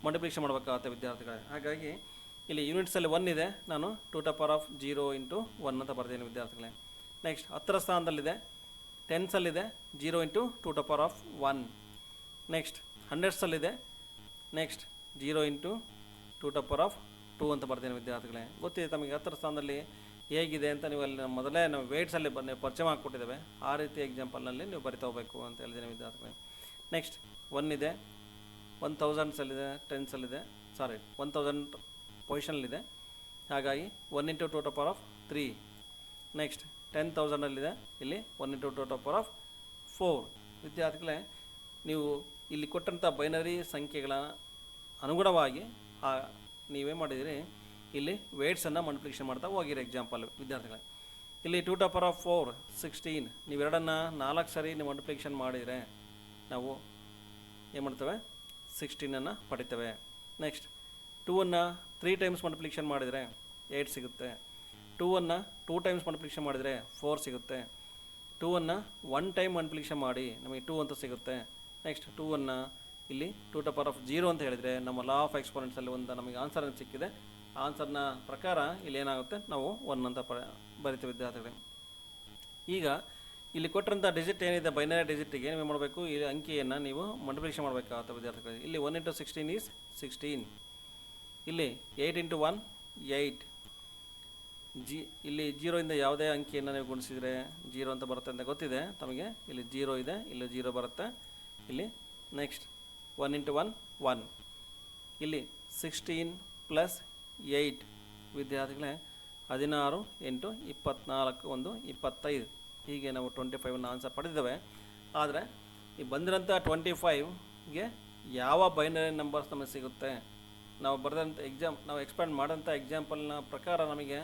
Speaker 1: ಮಲ್ಟಿಪ್ಲಿಕೇಶನ್ ಮಾಡಬೇಕಾಗುತ್ತೆ ವಿದ್ಯಾರ್ಥಿಗಳೇ. ಹಾಗಾಗಿ ಇಲ್ಲಿ ಯೂನಿಟ್ಸಲ್ಲಿ 1 ಇದೆ, ನಾನು 2 ಟು ಪವರ್ ಆಫ್ 0 ಇಂಟು 1 ಅಂತ ಬರ್ತೀನಿ ವಿದ್ಯಾರ್ಥಿಗಳೇ. ನೆಕ್ಸ್ಟ್ 10ರ ಸ್ಥಾನದಲ್ಲಿದೆ, ಟೆನ್ಸಲ್ಲಿದೆ, 0 into 2 to power of 1. Next ಹಂಡ್ರೆಡ್ಸಲ್ಲಿದೆ, next 0 into 2 to power of 2 ಅಂತ ಬರ್ತೀನಿ ವಿದ್ಯಾರ್ಥಿಗಳೇ. ಗೊತ್ತಿದೆ ತಮಗೆ 10ರ ಸ್ಥಾನದಲ್ಲಿ ಹೇಗಿದೆ ಅಂತ. ನೀವು ಅಲ್ಲಿ ಮೊದಲೇ ನಾವು ವೇಟ್ಸಲ್ಲಿ ಪರಿಚಯ ಮಾಡಿಕೊಟ್ಟಿದ್ದೇವೆ, ಆ ರೀತಿ ಎಕ್ಸಾಂಪಲ್ನಲ್ಲಿ ನೀವು ಬರಿತಾ ಹೋಗಬೇಕು ಅಂತ ಹೇಳಿದ್ದೀನಿ ವಿದ್ಯಾರ್ಥಿಗಳೇ. ನೆಕ್ಸ್ಟ್ 1 ಇದೆ, 1000ಸಲ್ಲಿದೆ, ಟೆನ್ಸಲ್ಲಿದೆ, 1000 ಪೊಸಿಷನಲ್ಲಿದೆ, ಹಾಗಾಗಿ 1 into 2 to power of 3. Next 10,000ಅಲ್ಲಿದೆ, ಇಲ್ಲಿ 1 ಇಂಟು 2 ಟು ಪವರ್ ಆಫ್ 4. ವಿದ್ಯಾರ್ಥಿಗಳೇ, ನೀವು ಇಲ್ಲಿ ಕೊಟ್ಟಂಥ ಬೈನರಿ ಸಂಖ್ಯೆಗಳ ಅನುಗುಣವಾಗಿ ನೀವೇ ಮಾಡಿದಿರಿ, ಇಲ್ಲಿ ವೇಟ್ಸನ್ನು ಮಲ್ಟಿಪ್ಲಿಕೇಶನ್ ಮಾಡ್ತಾ ಹೋಗಿರಿ ಎಕ್ಸಾಂಪಲ್ ವಿದ್ಯಾರ್ಥಿಗಳೇ. ಇಲ್ಲಿ 2 ಟು ಪವರ್ ಆಫ್ 4 16, ನೀವು ಎರಡನ್ನು 4 ಸರಿ ನೀವು ಮಲ್ಟಿಪ್ಲಿಕೇಶನ್ ಮಾಡಿದರೆ ನಾವು ಏನು ಮಾಡ್ತೇವೆ? 16ಅನ್ನು ಪಡಿತೇವೆ. ನೆಕ್ಸ್ಟ್ 2ಅನ್ನು 3 ಟೈಮ್ಸ್ ಮಲ್ಟಿಪ್ಲಿಕೇಶನ್ ಮಾಡಿದರೆ 8 ಸಿಗುತ್ತೆ. 2ಅನ್ನು 2 ಟೈಮ್ಸ್ ಮಲ್ಟಿಪ್ಲಿಕೇಶನ್ ಮಾಡಿದರೆ 4 ಸಿಗುತ್ತೆ. 2ಅನ್ನು 1 ಟೈಮ್ ಮಲ್ಟಿಪ್ಲಿಕೇಶನ್ ಮಾಡಿ ನಮಗೆ 2 ಅಂತ ಸಿಗುತ್ತೆ. ನೆಕ್ಸ್ಟ್ 2ಅನ್ನು ಇಲ್ಲಿ 2 ಟು ಪವರ್ ಆಫ್ 0 ಅಂತ ಹೇಳಿದರೆ ನಮ್ಮ ಲಾ ಆಫ್ ಎಕ್ಸ್ಪೋನೆಂಟ್ಸಲ್ಲಿ ಒಂದು ನಮಗೆ ಆನ್ಸರ್ ಸಿಕ್ಕಿದೆ. ಆನ್ಸರ್ನ ಪ್ರಕಾರ ಇಲ್ಲಿ ಏನಾಗುತ್ತೆ? ನಾವು 1 ಅಂತ ಬರಿತೀವಿ ವಿದ್ಯಾರ್ಥಿಗಳೇ. ಈಗ ಇಲ್ಲಿ ಕೊಟ್ಟಂಥ ಡಿಜಿಟ್ ಏನಿದೆ ಬೈನರಿ ಡಿಜಿಟಿಗೆ ನೀವು ಮಾಡಬೇಕು, ಈ ಅಂಕಿಯನ್ನು ನೀವು ಮಲ್ಟಿಪ್ಲಿಕೇಶನ್ ಮಾಡಬೇಕಾಗುತ್ತೆ ವಿದ್ಯಾರ್ಥಿಗಳಿಗೆ. ಇಲ್ಲಿ 1 ಇಂಟು 16 ಈಸ್ 16. ಇಲ್ಲಿ 8 × 1 8 ಇಲ್ಲಿ 0 ಇಂದ ಯಾವುದೇ ಅಂಕಿಯನ್ನು ನೀವು ಗುಣಿಸಿದರೆ 0 ಅಂತ ಬರುತ್ತೆ ಅಂತ ಗೊತ್ತಿದೆ ತಮಗೆ. ಇಲ್ಲಿ 0 ಇದೆ, ಇಲ್ಲಿ 0 ಬರುತ್ತೆ. ಇಲ್ಲಿ ನೆಕ್ಸ್ಟ್ 1 × 1 1. ಇಲ್ಲಿ 16 + 8 ವಿದ್ಯಾರ್ಥಿಗಳೇ 16 × 24 1 25. ಹೀಗೆ ನಾವು 25 ಆನ್ಸರ್ ಪಡೆದಿದ್ದೇವೆ. ಆದರೆ ಈ ಬಂದಿರೋಂಥ 25ಗೆ ಯಾವ ಬೈನರಿ ನಂಬರ್ಸ್ ನಮಗೆ ಸಿಗುತ್ತೆ, ನಾವು ಬರೆದಂಥ ನಾವು ಎಕ್ಸ್ಪ್ಯಾಂಡ್ ಮಾಡೋಂಥ ಎಕ್ಸಾಂಪಲ್ನ ಪ್ರಕಾರ ನಮಗೆ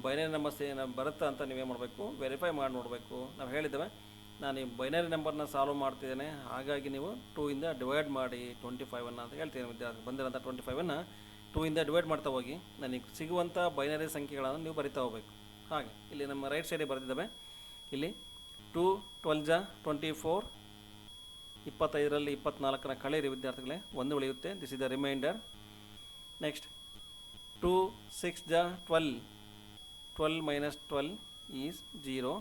Speaker 1: ಬೈನರಿ ನಂಬರ್ಸ್ ಏನು ಬರುತ್ತಾ ಅಂತ ನೀವೇನು ಮಾಡಬೇಕು, ವೆರಿಫೈ ಮಾಡಿ ನೋಡಬೇಕು. ನಾವು ಹೇಳಿದ್ದೇವೆ ನಾನು ಈ ಬೈನರಿ ನಂಬರ್ನ ಸಾಲ್ವ್ ಮಾಡ್ತಿದ್ದೇನೆ, ಹಾಗಾಗಿ ನೀವು 2 ಇಂದ ಡಿವೈಡ್ ಮಾಡಿ 25 ಅಂತ ಹೇಳ್ತೀನಿ ವಿದ್ಯಾರ್ಥಿ. ಬಂದಿರೋಂಥ 25 2 ಇಂದ ಡಿವೈಡ್ ಮಾಡ್ತಾ ಹೋಗಿ ನನಗೆ ಸಿಗುವಂಥ ಬೈನರಿ ಸಂಖ್ಯೆಗಳನ್ನು ನೀವು ಬರಿತಾ ಹೋಗಬೇಕು. ಹಾಗೆ ಇಲ್ಲಿ ನಮ್ಮ ರೈಟ್ ಸೈಡಿಗೆ ಬರೆದಿದ್ದಾವೆ. ಇಲ್ಲಿ 2 12 24, 25ರಲ್ಲಿ 24ನ ಕಳೆಯಿರಿ ವಿದ್ಯಾರ್ಥಿಗಳೇ, 1 ಉಳಿಯುತ್ತೆ. This is the reminder. Next 2 6 12, 12 - 12 is 0.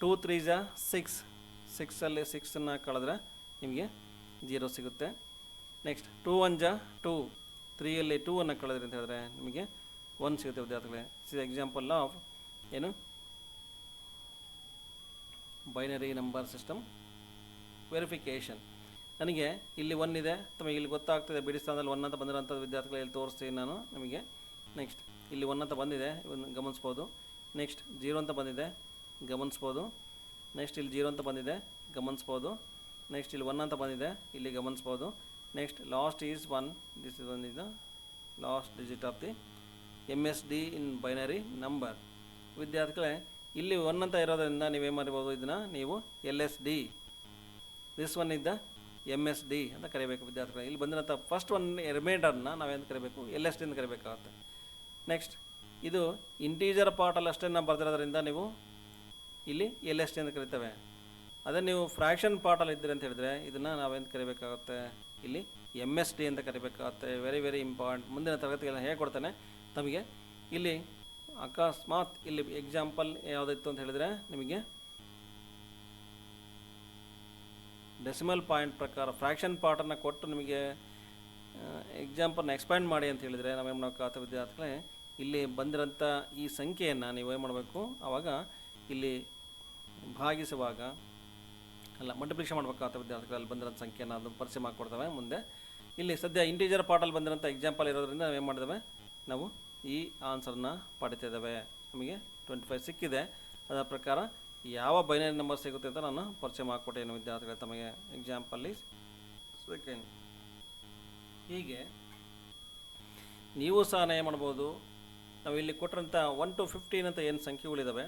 Speaker 1: 2 3 6, 6ರಲ್ಲಿ 6ನ್ನು ಕಳೆದ್ರೆ ನಿಮಗೆ 0 ಸಿಗುತ್ತೆ. ನೆಕ್ಸ್ಟ್ 2 1 2, 3ಯಲ್ಲಿ 2ಅನ್ನು ಕಳೆದ್ರಿ ಅಂತ ಹೇಳಿದ್ರೆ ನಿಮಗೆ 1 ಸಿಗುತ್ತೆ ವಿದ್ಯಾರ್ಥಿಗಳೇ. ದಿಸ್ ಇಸ್ ಎಕ್ಸಾಂಪಲ್ ಆಫ್ ಏನು ಬೈನರಿ ನಂಬರ್ ಸಿಸ್ಟಮ್ ವೆರಿಫಿಕೇಷನ್. ನನಗೆ ಇಲ್ಲಿ 1 ಇದೆ, ತಮಗೆ ಇಲ್ಲಿ ಗೊತ್ತಾಗ್ತದೆ ಬಿಡಿ ಸ್ಥಾನದಲ್ಲಿ 1 ಅಂತ ಬಂದಿರೋಂಥದ್ದು ವಿದ್ಯಾರ್ಥಿಗಳು ಇಲ್ಲಿ ತೋರಿಸ್ತೀನಿ ನಾನು ನಿಮಗೆ. ನೆಕ್ಸ್ಟ್ ಇಲ್ಲಿ 1 ಅಂತ ಬಂದಿದೆ, ಗಮನಿಸ್ಬೋದು. ನೆಕ್ಸ್ಟ್ 0 ಅಂತ ಬಂದಿದೆ, ಗಮನಿಸ್ಬೋದು. ನೆಕ್ಸ್ಟ್ ಇಲ್ಲಿ 0 ಅಂತ ಬಂದಿದೆ, ಗಮನಿಸ್ಬೋದು. ನೆಕ್ಸ್ಟ್ ಇಲ್ಲಿ 1 ಅಂತ ಬಂದಿದೆ, ಇಲ್ಲಿ ಗಮನಿಸ್ಬೋದು. Next last is 1, this is 1 is the last digit of the MSD in binary number. ವಿದ್ಯಾರ್ಥಿಗಳೇ ಇಲ್ಲಿ 1 ಅಂತ ಇರೋದ್ರಿಂದ ನೀವೇನು ಮಾಡ್ಬೋದು, ಇದನ್ನು ನೀವು LSD, ದಿಸ್ ಒನ್ ಇದ್ದ MSD ಅಂತ ಕರಿಬೇಕು ವಿದ್ಯಾರ್ಥಿಗಳು. ಇಲ್ಲಿ ಬಂದಿರೋಂಥ ಫಸ್ಟ್ ಒನ್ ರಿಮೈಂಡರ್ನ ನಾವೇನು ಕರಿಬೇಕು, LSD ಅಂತ ಕರಿಬೇಕಾಗುತ್ತೆ. ನೆಕ್ಸ್ಟ್ ಇದು ಇಂಟೀಜರ್ ಪಾರ್ಟಲ್ಲಿ ಅಷ್ಟೇ ನಾವು ಬರೆದಿರೋದ್ರಿಂದ ನೀವು ಇಲ್ಲಿ LSD ಅಂತ ಕರಿತೇವೆ. ಅದೇ ನೀವು ಫ್ರ್ಯಾಕ್ಷನ್ ಪಾರ್ಟಲ್ಲಿ ಇದ್ದೀರಿ ಅಂತ ಹೇಳಿದ್ರೆ ಇದನ್ನು ನಾವೇನು ಕರಿಬೇಕಾಗುತ್ತೆ, ಇಲ್ಲಿ MSD ಅಂತ ಕರಿಬೇಕಾಗುತ್ತೆ. Very very important. ಮುಂದಿನ ತರಗತಿಗಳನ್ನ ಹೇಳ್ಕೊಡ್ತಾನೆ ತಮಗೆ. ಇಲ್ಲಿ ಅಕಸ್ಮಾತ್ ಇಲ್ಲಿ ಎಕ್ಸಾಂಪಲ್ ಯಾವುದಿತ್ತು ಅಂತ ಹೇಳಿದರೆ ನಿಮಗೆ ಡೆಸಿಮಲ್ ಪಾಯಿಂಟ್ ಪ್ರಕಾರ ಫ್ರ್ಯಾಕ್ಷನ್ ಪಾರ್ಟನ್ನು ಕೊಟ್ಟು ನಿಮಗೆ ಎಕ್ಸಾಂಪಲ್ನ ಎಕ್ಸ್ಪ್ಯಾಂಡ್ ಮಾಡಿ ಅಂತ ಹೇಳಿದರೆ ನಾವೇನು ಮಾಡೋಕ್ಕಾಗುತ್ತೆ ವಿದ್ಯಾರ್ಥಿಗಳೇ, ಇಲ್ಲಿ ಬಂದಿರೋಂಥ ಈ ಸಂಖ್ಯೆಯನ್ನು ನೀವು ಏನು ಮಾಡಬೇಕು, ಆವಾಗ ಇಲ್ಲಿ ಭಾಗಿಸುವಾಗ ಮಲ್ಟಿಪ್ಲಿಕೇಷನ್ ಮಾಡಬೇಕಾಗುತ್ತೆ ವಿದ್ಯಾರ್ಥಿಗಳು. ಅಲ್ಲಿ ಬಂದಿರೋಂಥ ಸಂಖ್ಯೆಯನ್ನು ಅದು ಪರಿಚಯ ಮಾಡಿಕೊಡ್ತವೆ ಮುಂದೆ. ಇಲ್ಲಿ ಸದ್ಯ ಇಂಟೀಜರ್ ಪಾರ್ಟಲ್ಲಿ ಬಂದಿರೋಂಥ ಎಕ್ಸಾಂಪಲ್ ಇರೋದ್ರಿಂದ ನಾವೇನು ಮಾಡಿದ್ದೇವೆ, ನಾವು ಈ ಆನ್ಸರ್ನ ಪಡಿತಿದ್ದೇವೆ. ನಮಗೆ 25 ಸಿಕ್ಕಿದೆ. ಅದರ ಪ್ರಕಾರ ಯಾವ ಬೈನರಿ ನಂಬರ್ ಸಿಗುತ್ತೆ ಅಂತ ನಾನು ಪರಿಚಯ ಮಾಡಿಕೊಟ್ಟೇನು ವಿದ್ಯಾರ್ಥಿಗಳು ತಮಗೆ. Example is second. ಹೀಗೆ ನೀವು ಸಹ ಏನು ಮಾಡ್ಬೋದು, ನಾವು ಇಲ್ಲಿ ಕೊಟ್ಟಂಥ 1 to 15 ಅಂತ ಏನು ಸಂಖ್ಯೆಗಳಿದ್ದಾವೆ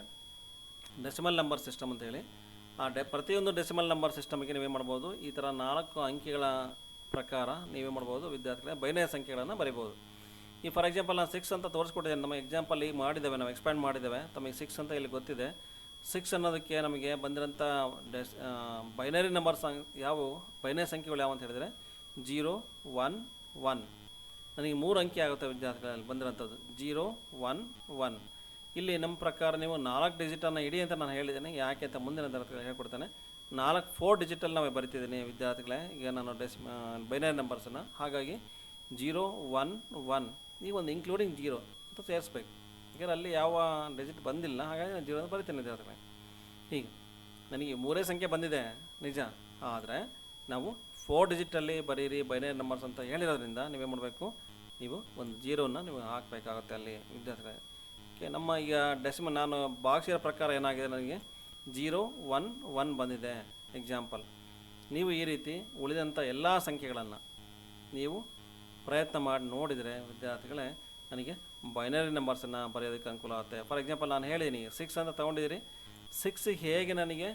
Speaker 1: ಡೆಸಿಮಲ್ ನಂಬರ್ ಸಿಸ್ಟಮ್ ಅಂತೇಳಿ, ಆ ಪ್ರತಿಯೊಂದು ಡೆಸಿಮಲ್ ನಂಬರ್ ಸಿಸ್ಟಮ್ಗೆ ನೀವೇನು ಮಾಡ್ಬೋದು, ಈ ಥರ 4 ಅಂಕಿಗಳ ಪ್ರಕಾರ ನೀವೇ ಮಾಡ್ಬೋದು ವಿದ್ಯಾರ್ಥಿಗಳೇ ಬೈನರಿ ಸಂಖ್ಯೆಗಳನ್ನು ಬರಿಬೋದು. ಈ ಫಾರ್ ಎಕ್ಸಾಂಪಲ್ ನಾನು 6 ಅಂತ ತೋರಿಸ್ಕೊಟ್ಟಿದ್ದೇನೆ. ನಮ್ಮ ಎಕ್ಸಾಂಪಲ್ ಈಗ ಮಾಡಿದ್ದೇವೆ, ನಾವು ಎಕ್ಸ್ಪ್ಯಾಂಡ್ ಮಾಡಿದ್ದೇವೆ. ತಮಗೆ 6 ಅಂತ ಇಲ್ಲಿ ಗೊತ್ತಿದೆ. 6 ಅನ್ನೋದಕ್ಕೆ ನಮಗೆ ಬಂದಿರೋಂಥ ಬೈನರಿ ನಂಬರ್ಸ್ ಯಾವುವು, ಬೈನರಿ ಸಂಖ್ಯೆಗಳು ಯಾವ ಅಂತ ಹೇಳಿದರೆ 0 1 1. ನನಗೆ 3 ಅಂಕಿ ಆಗುತ್ತೆ ವಿದ್ಯಾರ್ಥಿಗಳಲ್ಲಿ ಬಂದಿರೋಂಥದ್ದು 0 1 1. ಇಲ್ಲಿ ನಮ್ಮ ಪ್ರಕಾರ ನೀವು 4 ಡಿಜಿಟನ್ನು ಇಡಿ ಅಂತ ನಾನು ಹೇಳಿದ್ದೇನೆ. ಯಾಕೆ ಅಂತ ಮುಂದಿನ ತರಗತಿಯಲ್ಲಿ ಹೇಳ್ಕೊಡ್ತೇನೆ. 4 ಡಿಜಿಟಲ್ ನಾವು ಬರಿತಿದ್ದೀನಿ ವಿದ್ಯಾರ್ಥಿಗಳೇ ಈಗ ನಾನು ಬೈನರಿ ನಂಬರ್ಸನ್ನು. ಹಾಗಾಗಿ 0 1 1 ಈಗ ಒಂದು ಇನ್ಕ್ಲೂಡಿಂಗ್ 0 ಅಂತ ಸೇರಿಸ್ಬೇಕು. ಯಾಕಂದರೆ ಅಲ್ಲಿ ಯಾವ ಡಿಜಿಟ್ ಬಂದಿಲ್ಲ, ಹಾಗಾಗಿ ನಾನು 0 ಅಂತ ಬರಿತೀನಿ ವಿದ್ಯಾರ್ಥಿಗಳೇ. ಹೀಗೆ ನನಗೆ 3 ಸಂಖ್ಯೆ ಬಂದಿದೆ ನಿಜ, ಆದರೆ ನಾವು 4 ಡಿಜಿಟಲ್ಲಿ ಬರೀರಿ ಬೈನರಿ ನಂಬರ್ಸ್ ಅಂತ ಹೇಳಿರೋದ್ರಿಂದ ನೀವೇನು ಮಾಡಬೇಕು, ನೀವು ಒಂದು 0ನ ನೀವು ಹಾಕಬೇಕಾಗುತ್ತೆ ಅಲ್ಲಿ ವಿದ್ಯಾರ್ಥಿಗಳೇ. ನಮ್ಮ ಈಗ ಡೆಸಿಮಲ್ ನಾನು ಭಾಗಿಸಿರೋ ಪ್ರಕಾರ ಏನಾಗಿದೆ, ನನಗೆ 0 1 1 ಬಂದಿದೆ ಎಕ್ಸಾಂಪಲ್. ನೀವು ಈ ರೀತಿ ಉಳಿದಂಥ ಎಲ್ಲ ಸಂಖ್ಯೆಗಳನ್ನು ನೀವು ಪ್ರಯತ್ನ ಮಾಡಿ ನೋಡಿದರೆ ವಿದ್ಯಾರ್ಥಿಗಳೇ ನನಗೆ ಬೈನರಿ ನಂಬರ್ಸನ್ನು ಬರೆಯೋದಕ್ಕೆ ಅನುಕೂಲ ಆಗುತ್ತೆ. ಫಾರ್ ಎಕ್ಸಾಂಪಲ್ ನಾನು ಹೇಳಿದ್ದೀನಿ 6 ಅಂತ ತೊಗೊಂಡಿದ್ದೀರಿ. 6 ಹೇಗೆ ನನಗೆ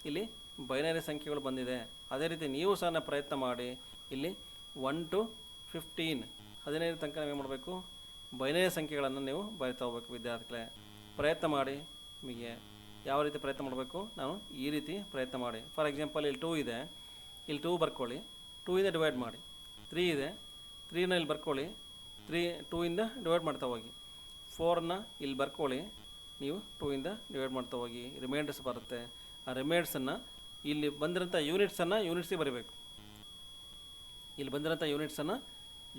Speaker 1: ಇಲ್ಲಿ ಬೈನರಿ ಸಂಖ್ಯೆಗಳು ಬಂದಿದೆ, ಅದೇ ರೀತಿ ನೀವು ಸಹ ಪ್ರಯತ್ನ ಮಾಡಿ ಇಲ್ಲಿ 1 to 15 15 ತನಕ ನಾವೇನು ಮಾಡಬೇಕು, ಬೈನರಿ ಸಂಖ್ಯೆಗಳನ್ನು ನೀವು ಬರಿತಾ ಹೋಗ್ಬೇಕು ವಿದ್ಯಾರ್ಥಿಗಳೇ. ಪ್ರಯತ್ನ ಮಾಡಿ. ನಿಮಗೆ ಯಾವ ರೀತಿ ಪ್ರಯತ್ನ ಮಾಡಬೇಕು, ನಾನು ಈ ರೀತಿ ಪ್ರಯತ್ನ ಮಾಡಿ. ಫಾರ್ ಎಕ್ಸಾಂಪಲ್ ಇಲ್ಲಿ 2 ಇದೆ, ಇಲ್ಲಿ 2 ಬರ್ಕೊಳ್ಳಿ, 2 ಇಂದ ಡಿವೈಡ್ ಮಾಡಿ. 3 ಇದೆ, 3ನ ಇಲ್ಲಿ ಬರ್ಕೊಳ್ಳಿ, 2 ಇಂದ ಡಿವೈಡ್ ಮಾಡ್ತಾ ಹೋಗಿ. 4ನ ಇಲ್ಲಿ ಬರ್ಕೊಳ್ಳಿ, ನೀವು 2 ಇಂದ ಡಿವೈಡ್ ಮಾಡ್ತಾ ಹೋಗಿ. ರಿಮೈಂಡರ್ಸ್ ಬರುತ್ತೆ. ಆ ರಿಮೈಂಡರ್ಸನ್ನು ಇಲ್ಲಿ ಬಂದಿರೋಂಥ ಯೂನಿಟ್ಸಿಗೆ ಬರೀಬೇಕು. ಇಲ್ಲಿ ಬಂದಿರೋಂಥ ಯೂನಿಟ್ಸನ್ನು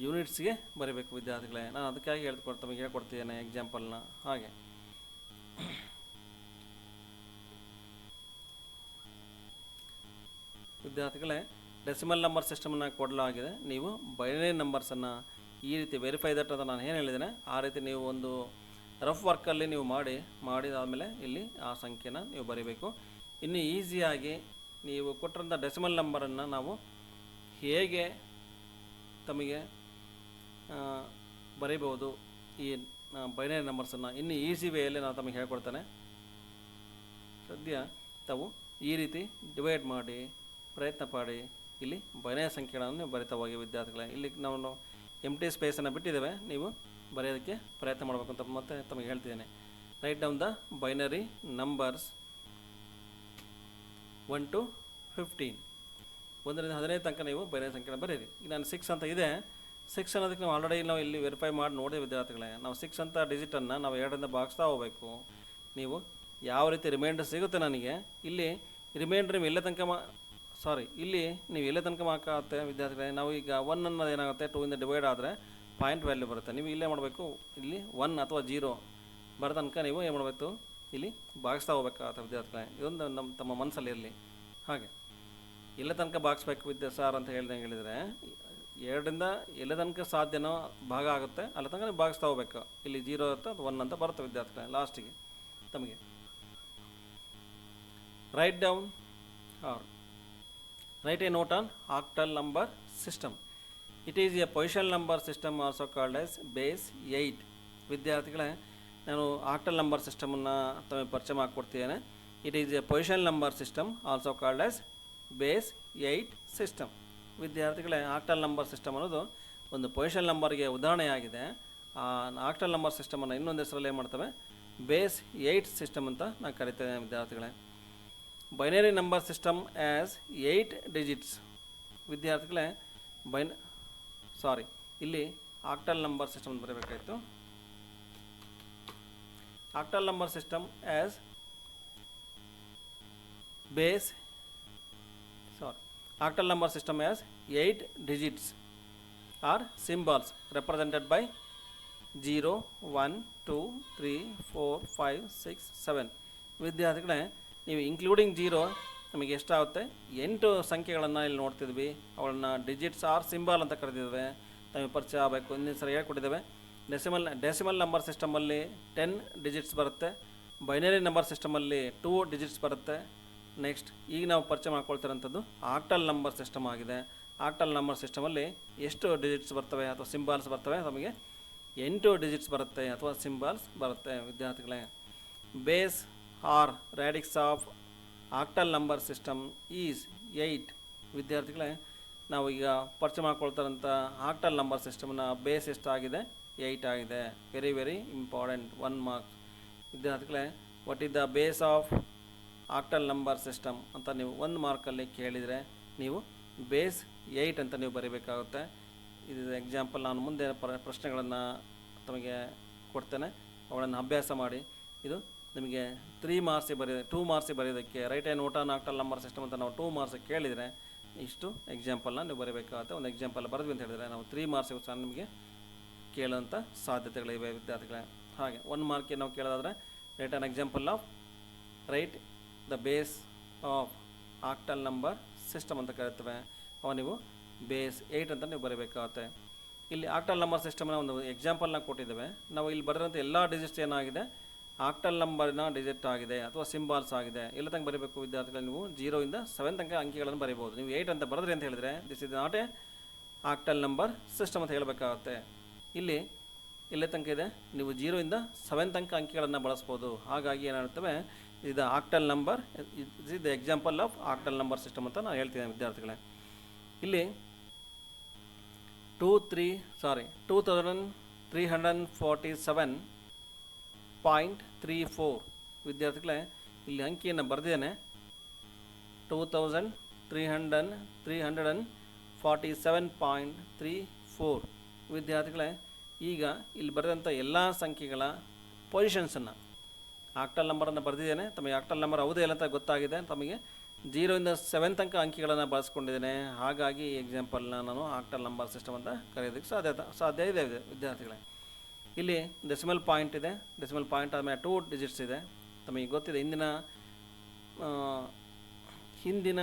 Speaker 1: ಯೂನಿಟ್ಸ್ಗೆ ಬರೀಬೇಕು ವಿದ್ಯಾರ್ಥಿಗಳೇ. ನಾನು ಅದಕ್ಕಾಗಿ ತಮಗೆ ಹೇಳ್ಕೊಡ್ತಿದ್ದೇನೆ ಎಕ್ಸಾಂಪಲ್ನ. ಹಾಗೆ ವಿದ್ಯಾರ್ಥಿಗಳೇ, ಡೆಸಿಮಲ್ ನಂಬರ್ ಸಿಸ್ಟಮನ್ನು ಕೊಡಲಾಗಿದೆ. ನೀವು ಬೈನರಿ ನಂಬರ್ಸನ್ನು ಈ ರೀತಿ ವೆರಿಫೈ ದಟ್ ಅಂತ ನಾನು ಏನು ಹೇಳಿದ್ದೇನೆ ಆ ರೀತಿ ನೀವು ಒಂದು ರಫ್ ವರ್ಕಲ್ಲಿ ನೀವು ಮಾಡಿದಾದಮೇಲೆ ಇಲ್ಲಿ ಆ ಸಂಖ್ಯೆನ ನೀವು ಬರೀಬೇಕು. ಇನ್ನು ಈಸಿಯಾಗಿ ನೀವು ಕೊಟ್ಟಿರೋಂಥ ಡೆಸಿಮಲ್ ನಂಬರನ್ನು ನಾವು ಹೇಗೆ ತಮಗೆ ಬರೀಬೋದು ಈ ಬೈನರಿ ನಂಬರ್ಸನ್ನು ಇನ್ನು ಈಸಿ ವೇಯಲ್ಲಿ ನಾನು ತಮಗೆ ಹೇಳ್ಕೊಡ್ತೇನೆ. ಸದ್ಯ ತಾವು ಈ ರೀತಿ ಡಿವೈಡ್ ಮಾಡಿ ಪ್ರಯತ್ನ ಪಡಿ ಇಲ್ಲಿ ಬೈನರಿ ಸಂಖ್ಯೆಗಳನ್ನು ನೀವು ಬರಿತಾ ಹೋಗಿ ವಿದ್ಯಾರ್ಥಿಗಳೇ. ಇಲ್ಲಿ ನಾವು ಎಂಟಿ ಸ್ಪೇಸನ್ನು ಬಿಟ್ಟಿದ್ದೇವೆ, ನೀವು ಬರೆಯೋದಕ್ಕೆ ಪ್ರಯತ್ನ ಮಾಡಬೇಕು ಅಂತ ಮತ್ತೆ ತಮಗೆ ಹೇಳ್ತಿದ್ದೇನೆ. Write down the binary numbers 1 to 15, 1 ರಿಂದ 15 ತನಕ ನೀವು ಬೈನರಿ ಸಂಖ್ಯೆನ ಬರೀರಿ. ಈಗ ನಾನು 6 ಅಂತ ಇದೆ, 6 ಅನ್ನೋದಕ್ಕೆ ನಾವು ಆಲ್ರೆಡಿ ನಾವು ಇಲ್ಲಿ ವೆರಿಫೈ ಮಾಡಿ ನೋಡಿದೆ ವಿದ್ಯಾರ್ಥಿಗಳೇ. ನಾವು 6 ಅಂತ ಡಿಜಿಟನ್ನು ನಾವು 2ರಿಂದ ಭಾಗಿಸ್ತಾ ಹೋಗಬೇಕು. ನೀವು ಯಾವ ರೀತಿ ರಿಮೈಂಡರ್ ಸಿಗುತ್ತೆ ನನಗೆ ಇಲ್ಲಿ ರಿಮೈಂಡರ್ ನೀವು ಇಲ್ಲಿ ನೀವು ಎಲ್ಲೇ ತನಕ ಹಾಕಾಗುತ್ತೆ ವಿದ್ಯಾರ್ಥಿಗಳೇ. ನಾವು ಈಗ 1 ಅನ್ನೋದು ಏನಾಗುತ್ತೆ 2 ಇಂದ ಡಿವೈಡ್ ಆದರೆ ಪಾಯಿಂಟ್ ವ್ಯಾಲ್ಯೂ ಬರುತ್ತೆ. ನೀವು ಇಲ್ಲೇ ಮಾಡಬೇಕು, ಇಲ್ಲಿ 1 ಅಥವಾ 0 ಬರೋ ತನಕ ನೀವು ಏನು ಮಾಡಬೇಕು, ಇಲ್ಲಿ ಭಾಗಿಸ್ತಾ ಹೋಗ್ಬೇಕಾಗತ್ತೆ ವಿದ್ಯಾರ್ಥಿಗಳೇ. ಇದೊಂದು ತಮ್ಮ ಮನಸ್ಸಲ್ಲಿ ಇರಲಿ. ಹಾಗೆ ಎಲ್ಲ ತನಕ ಭಾಗಿಸ್ಬೇಕು ಸರ್ ಅಂತ ಹೇಳಿದರೆ 2ರಿಂದ ಎಲ್ಲ ತನಕ ಸಾಧ್ಯನೋ ಭಾಗ ಆಗುತ್ತೆ ಅಲ್ಲ ತನಕ ನೀವು ಭಾಗಿಸ್ತಾ ಹೋಗ್ಬೇಕು. ಇಲ್ಲಿ 0 ಇರುತ್ತೆ ಅದು 1 ಅಂತ ಬರುತ್ತೆ ವಿದ್ಯಾರ್ಥಿಗಳೇ. ಲಾಸ್ಟಿಗೆ ತಮಗೆ write down or write a note on octal number system. It is a positional number system also called as base 8. ವಿದ್ಯಾರ್ಥಿಗಳೇ, ನಾನು ಆಕ್ಟಲ್ ನಂಬರ್ ಸಿಸ್ಟಮನ್ನು ತಮಗೆ ಪರಿಚಯ ಮಾಡಿಕೊಡ್ತಿದ್ದೇನೆ. It is a positional number system also called as base 8 system. ವಿದ್ಯಾರ್ಥಿಗಳೇ, octal number system ಅನ್ನೋದು ಒಂದು positional ನಂಬರ್ಗೆ ಉದಾಹರಣೆಯಾಗಿದೆ. ಆ ಆಕ್ಟಲ್ ನಂಬರ್ ಸಿಸ್ಟಮನ್ನು ಇನ್ನೊಂದು ಹೆಸರಲ್ಲಿ ಏನು ಮಾಡ್ತವೆ, ಬೇಸ್ 8 ಸಿಸ್ಟಮ್ ಅಂತ ನಾನು ಕರಿತೇನೆ ವಿದ್ಯಾರ್ಥಿಗಳೇ. Binary number system as 8 digits. ವಿದ್ಯಾರ್ಥಿಗಳೇ, ಇಲ್ಲಿ ಆಕ್ಟಲ್ ನಂಬರ್ ಸಿಸ್ಟಮ್ ಅಂತ ಬರಬೇಕಾಯಿತು. Octal number system as octal number system as 8 digits are symbols represented by 0, 1, 2, 3, 4, 5, 6, 7. ವಿದ್ಯಾರ್ಥಿಗಳೇ, ನೀವು ಇನ್ಕ್ಲೂಡಿಂಗ್ 0 ನಮಗೆ ಎಷ್ಟಾಗುತ್ತೆ, 8 ಸಂಖ್ಯೆಗಳನ್ನು ಇಲ್ಲಿ ನೋಡ್ತಿದ್ವಿ. ಅವುಗಳನ್ನ ಡಿಜಿಟ್ಸ್ ಆರ್ ಸಿಂಬಲ್ ಅಂತ ಕರೆದಿದ್ದೇವೆ. ನಮಗೆ ಪರಿಚಯ ಆಗಬೇಕು. ಇನ್ನೊಂದು ಸರಿ ಹೇಳ್ಕೊಟ್ಟಿದ್ದೇವೆ. ಡೆಸಿಮಲ್ ನಂಬರ್ ಸಿಸ್ಟಮಲ್ಲಿ 10 ಡಿಜಿಟ್ಸ್ ಬರುತ್ತೆ. ಬೈನರಿ ನಂಬರ್ ಸಿಸ್ಟಮಲ್ಲಿ 2 ಡಿಜಿಟ್ಸ್ ಬರುತ್ತೆ. ನೆಕ್ಸ್ಟ್ ಈಗ ನಾವು ಪರಿಚಯ ಮಾಡ್ಕೊಳ್ತಿರೋಂಥದ್ದು ಆಕ್ಟಲ್ ನಂಬರ್ ಸಿಸ್ಟಮ್ ಆಗಿದೆ. ಆಕ್ಟಲ್ ನಂಬರ್ ಸಿಸ್ಟಮಲ್ಲಿ ಎಷ್ಟು ಡಿಜಿಟ್ಸ್ ಬರ್ತವೆ ಅಥವಾ ಸಿಂಬಲ್ಸ್ ಬರ್ತವೆ, ನಮಗೆ 8 ಡಿಜಿಟ್ಸ್ ಬರುತ್ತೆ ಅಥವಾ ಸಿಂಬಲ್ಸ್ ಬರುತ್ತೆ ವಿದ್ಯಾರ್ಥಿಗಳೇ. Base or radix of octal number system is 8. ವಿದ್ಯಾರ್ಥಿಗಳೇ, ನಾವು ಈಗ ಪರಿಚಯ ಮಾಡ್ಕೊಳ್ತಾರಂಥ ಆಕ್ಟಲ್ ನಂಬರ್ ಸಿಸ್ಟಮ್ನ ಬೇಸ್ ಎಷ್ಟಾಗಿದೆ, 8 ಆಗಿದೆ. Very very important, 1 marks. ವಿದ್ಯಾರ್ಥಿಗಳೇ, what is the base of octal number system ಅಂತ ನೀವು 1 ಮಾರ್ಕಲ್ಲಿ ಕೇಳಿದರೆ ನೀವು ಬೇಸ್ 8 ಅಂತ ನೀವು ಬರೀಬೇಕಾಗುತ್ತೆ. ಇದು ಎಕ್ಸಾಂಪಲ್ ನಾನು ಮುಂದೆ ಪ್ರಶ್ನೆಗಳನ್ನು ತಮಗೆ ಕೊಡ್ತೇನೆ, ಅವುಗಳನ್ನು ಅಭ್ಯಾಸ ಮಾಡಿ. ಇದು ನಿಮಗೆ 2 ಮಾರ್ಕ್ಸಿಗೆ ಬರೆಯೋದಕ್ಕೆ right and note on octal number system ಅಂತ ನಾವು 2 ಮಾರ್ಕ್ಸಿಗೆ ಕೇಳಿದರೆ ಇಷ್ಟು ಎಕ್ಸಾಂಪಲ್ನ ನೀವು ಬರೀಬೇಕಾಗುತ್ತೆ. ಒಂದು ಎಕ್ಸಾಂಪಲ್ ಬರೆದ್ವಿ ಅಂತ ಹೇಳಿದರೆ ನಾವು 3 ಮಾರ್ಕ್ಸಿಗೆ ಸಹ ನಿಮಗೆ ಕೇಳೋಂಥ ಸಾಧ್ಯತೆಗಳಿವೆ ವಿದ್ಯಾರ್ಥಿಗಳೇ. ಹಾಗೆ 1 ಮಾರ್ಕಿಗೆ ನಾವು ಕೇಳೋದಾದರೆ write on example of write the base of octal number system ಅಂತ ಕರಿತೇವೆ. ಅವ ನೀವು ಬೇಸ್ 8 ಅಂತ ನೀವು ಬರೀಬೇಕಾಗುತ್ತೆ. ಇಲ್ಲಿ ಆಕ್ಟಲ್ ನಂಬರ್ ಸಿಸ್ಟಮ್ನ ಒಂದು ಎಕ್ಸಾಂಪಲ್ನ ಕೊಟ್ಟಿದ್ದೇವೆ. ನಾವು ಇಲ್ಲಿ ಬರೆದಂಥ ಎಲ್ಲ ಡಿಜಿಟ್ಸ್ ಏನಾಗಿದೆ, ಆಕ್ಟಲ್ ನಂಬರ್ನ ಡಿಜಿಟ್ ಆಗಿದೆ ಅಥವಾ ಸಿಂಬಾಲ್ಸ್ ಆಗಿದೆ. ಎಲ್ಲ ತನಕ ಬರೀಬೇಕು ವಿದ್ಯಾರ್ಥಿಗಳು. ನೀವು 0 ಇಂದ 7 ತನಕ ಅಂಕಿಗಳನ್ನು ಬರೀಬೋದು. ನೀವು 8 ಅಂತ ಬರೆದ್ರಿ ಅಂತ ಹೇಳಿದರೆ this is not A octal number system ಅಂತ ಹೇಳಬೇಕಾಗುತ್ತೆ. ಇಲ್ಲಿ ಎಲ್ಲೇ ತನಕ ಇದೆ, ನೀವು 0 ಇಂದ 7 ತನಕ ಅಂಕಿಗಳನ್ನು ಬಳಸ್ಬೋದು. ಹಾಗಾಗಿ ಏನಾಗ್ತವೆ, ಇದು octal number, is the example of octal number system ಅಂತ ನಾನು ಹೇಳ್ತೀನಿ ವಿದ್ಯಾರ್ಥಿಗಳೇ. ಇಲ್ಲಿ 2347.34 ವಿದ್ಯಾರ್ಥಿಗಳೇ, ಇಲ್ಲಿ ಅಂಕಿಯನ್ನು ಬರೆದಿದ್ದೇನೆ. 2347.34 ವಿದ್ಯಾರ್ಥಿಗಳೇ. ಈಗ ಇಲ್ಲಿ ಬರೆದಂಥ ಎಲ್ಲ ಸಂಖ್ಯೆಗಳ ಪೊಸಿಷನ್ಸನ್ನು ಆಕ್ಟಲ್ ನಂಬರನ್ನು ಬರೆದಿದ್ದೇನೆ. ತಮಗೆ ಆಕ್ಟಲ್ ನಂಬರ್ ಹೌದೇ ಇಲ್ಲ ಅಂತ ಗೊತ್ತಾಗಿದೆ. ತಮಗೆ 0 ಇಂದ 7 ತನಕ ಅಂಕಿಗಳನ್ನು ಬಳಸ್ಕೊಂಡಿದ್ದೇನೆ. ಹಾಗಾಗಿ ಈ ಎಕ್ಸಾಂಪಲ್ನ ನಾನು ಆಕ್ಟಲ್ ನಂಬರ್ ಸಿಸ್ಟಮ್ ಅಂತ ಕರೆಯೋದಕ್ಕೆ ಸಾಧ್ಯ ಇದೆ ವಿದ್ಯಾರ್ಥಿಗಳೇ. ಇಲ್ಲಿ ಡೆಸಿಮಲ್ ಪಾಯಿಂಟ್ ಇದೆ. ಡೆಸಿಮಲ್ ಪಾಯಿಂಟ್ ಆದಮೇಲೆ 2 ಡಿಜಿಟ್ಸ್ ಇದೆ. ತಮಗೆ ಗೊತ್ತಿದೆ, ಹಿಂದಿನ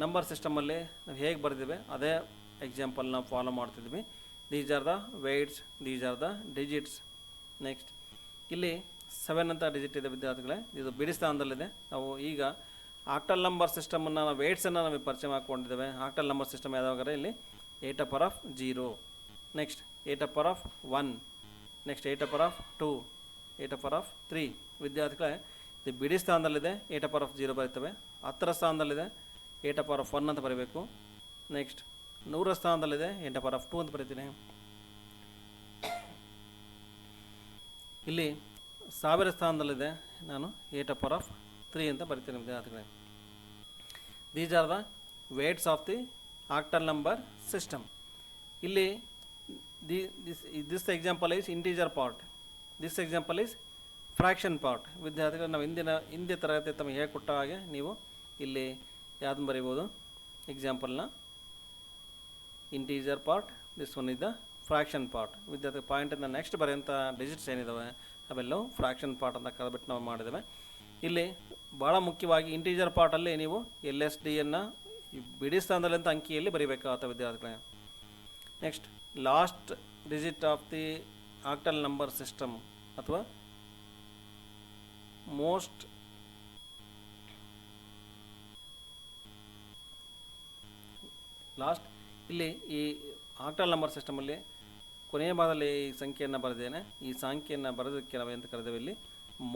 Speaker 1: ನಂಬರ್ ಸಿಸ್ಟಮಲ್ಲಿ ನಾವು ಹೇಗೆ ಬರೆದಿವೆ ಅದೇ ಎಕ್ಸಾಂಪಲ್ನ ಫಾಲೋ ಮಾಡ್ತಿದ್ವಿ. These are the weights, these are the digits. Next ಇಲ್ಲಿ 7 ಅಂತ ಡಿಜಿಟ್ ಇದೆ ವಿದ್ಯಾರ್ಥಿಗಳೇ. ಇದು ಬಿಡಿ ಸ್ಥಾನದಲ್ಲಿದೆ. ನಾವು ಈಗ ಆಕ್ಟಲ್ ನಂಬರ್ ಸಿಸ್ಟಮನ್ನು ನಾವು ವೇಟ್ಸನ್ನು ನಾವು ಪರಿಚಯ ಮಾಡ್ಕೊಂಡಿದ್ದೇವೆ. ಆಕ್ಟಲ್ ನಂಬರ್ ಸಿಸ್ಟಮ್ ಯಾವ್ದಾಗಾರೆ ಇಲ್ಲಿ 8^0, ನೆಕ್ಸ್ಟ್ 8^1, ನೆಕ್ಸ್ಟ್ 8^2, 8^3. ವಿದ್ಯಾರ್ಥಿಗಳೇ ಇದು ಬಿಡಿ ಸ್ಥಾನದಲ್ಲಿದೆ 8^0 ಬರೀತವೆ. 10ರ ಸ್ಥಾನದಲ್ಲಿದೆ 8^1 ಅಂತ ಬರೀಬೇಕು. ನೆಕ್ಸ್ಟ್ 100ರ ಸ್ಥಾನದಲ್ಲಿದೆ 8^2 ಅಂತ ಬರೀತೀನಿ. ಇಲ್ಲಿ 1000 ಸ್ಥಾನದಲ್ಲಿದೆ ನಾನು 8^3 ಅಂತ ಬರಿತೀನಿ ವಿದ್ಯಾರ್ಥಿಗಳೇ. These are the weights of the octal number system. ಇಲ್ಲಿ this example is integer part, this example is fraction part. ವಿದ್ಯಾರ್ಥಿಗಳು ನಾವು ಹಿಂದೆ ತರಗತಿ ತಮಗೆ ಹೇಳಿಕೊಟ್ಟ ಹಾಗೆ ನೀವು ಇಲ್ಲಿ ಯಾವ್ದನ್ನು ಬರೀಬೋದು, ಎಕ್ಸಾಂಪಲ್ನ integer part, this one is the fraction part. ವಿದ್ಯಾರ್ಥಿ ಪಾಯಿಂಟಿಂದ ನೆಕ್ಸ್ಟ್ ಬರೆಯೋಂಥ ಡಿಜಿಟ್ಸ್ ಏನಿದ್ದಾವೆ ಅವೆಲ್ಲವೂ ಫ್ರ್ಯಾಕ್ಷನ್ ಪಾರ್ಟ್ ಅಂತ ಕರೆದ್ಬಿಟ್ಟು ನಾವು ಮಾಡಿದ್ದೇವೆ. ಇಲ್ಲಿ ಭಾಳ ಮುಖ್ಯವಾಗಿ ಇಂಟೀಜರ್ ಪಾರ್ಟಲ್ಲಿ ನೀವು LSDಯನ್ನು ಬಿಡಿ ಸ್ಥಾನದಲ್ಲಂತ ಅಂಕಿಯಲ್ಲಿ ಬರೀಬೇಕಾಗುತ್ತೆ ವಿದ್ಯಾರ್ಥಿಗಳೇ. Next last digit of the octal number system ಅಥವಾ ಮೋಸ್ಟ್ ಲಾಸ್ಟ್. ಇಲ್ಲಿ ಈ ಆಕ್ಟಲ್ ನಂಬರ್ ಸಿಸ್ಟಮಲ್ಲಿ ಕೊನೆಯ ಭಾಗದಲ್ಲಿ ಈ ಸಂಖ್ಯೆಯನ್ನು ಬರೆದೇನೆ. ಈ ಸಂಖ್ಯೆಯನ್ನು ಬರೆದಕ್ಕೆ ನಾವು ಎಂತ ಕರೆದೇವೆ, ಇಲ್ಲಿ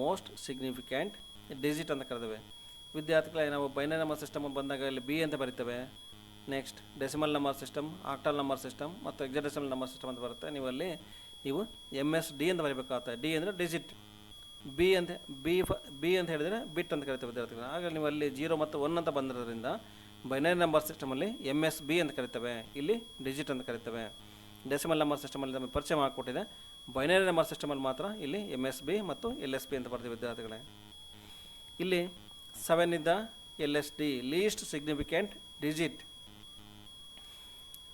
Speaker 1: ಮೋಸ್ಟ್ ಸಿಗ್ನಿಫಿಕೆಂಟ್ ಡಿಜಿಟ್ ಅಂತ ಕರೆದೇವೆ. ವಿದ್ಯಾರ್ಥಿಗಳೇ ನಾವು ಬೈನರಿ ನಂಬರ್ ಸಿಸ್ಟಮ್ ಬಂದಾಗ ಇಲ್ಲಿ B ಅಂತ ಬರಿತೇವೆ. Next decimal number system, octal number system ಮತ್ತು ಹೆಕ್ಸಾಡೆಸಿಮಲ್ ನಂಬರ್ ಸಿಸ್ಟಮ್ ಅಂತ ಬರುತ್ತೆ. ನೀವು MSD ಅಂತ ಬರೀಬೇಕಾಗುತ್ತೆ. D ಅಂದರೆ ಡಿಜಿಟ್, B ಅಂತ ಹೇಳಿದರೆ ಬಿಟ್ ಅಂತ ಕರಿತೇವೆ ವಿದ್ಯಾರ್ಥಿಗಳು. ಆಗ ನೀವು ಅಲ್ಲಿ 0 ಮತ್ತು 1 ಅಂತ ಬಂದಿರೋದ್ರಿಂದ ಬೈನರಿ ನಂಬರ್ ಸಿಸ್ಟಮಲ್ಲಿ MSB ಅಂತ ಕರಿತೇವೆ, ಇಲ್ಲಿ ಡಿಜಿಟ್ ಅಂತ ಕರಿತೇವೆ. ಡೆಸಿಮಲ್ ನಂಬರ್ ಸಿಸ್ಟಮಲ್ಲಿ ನಮಗೆ ಪರಿಚಯ ಮಾಡಿಕೊಟ್ಟಿದೆ. ಬೈನರಿ ನಂಬರ್ ಸಿಸ್ಟಮಲ್ಲಿ ಮಾತ್ರ ಇಲ್ಲಿ MSB ಮತ್ತು LSB ಅಂತ ಬರ್ತೀವಿ ವಿದ್ಯಾರ್ಥಿಗಳೇ. ಇಲ್ಲಿ 7 ಇದ್ದ LSD ಲೀಸ್ಟ್ ಸಿಗ್ನಿಫಿಕೆಂಟ್ ಡಿಜಿಟ್,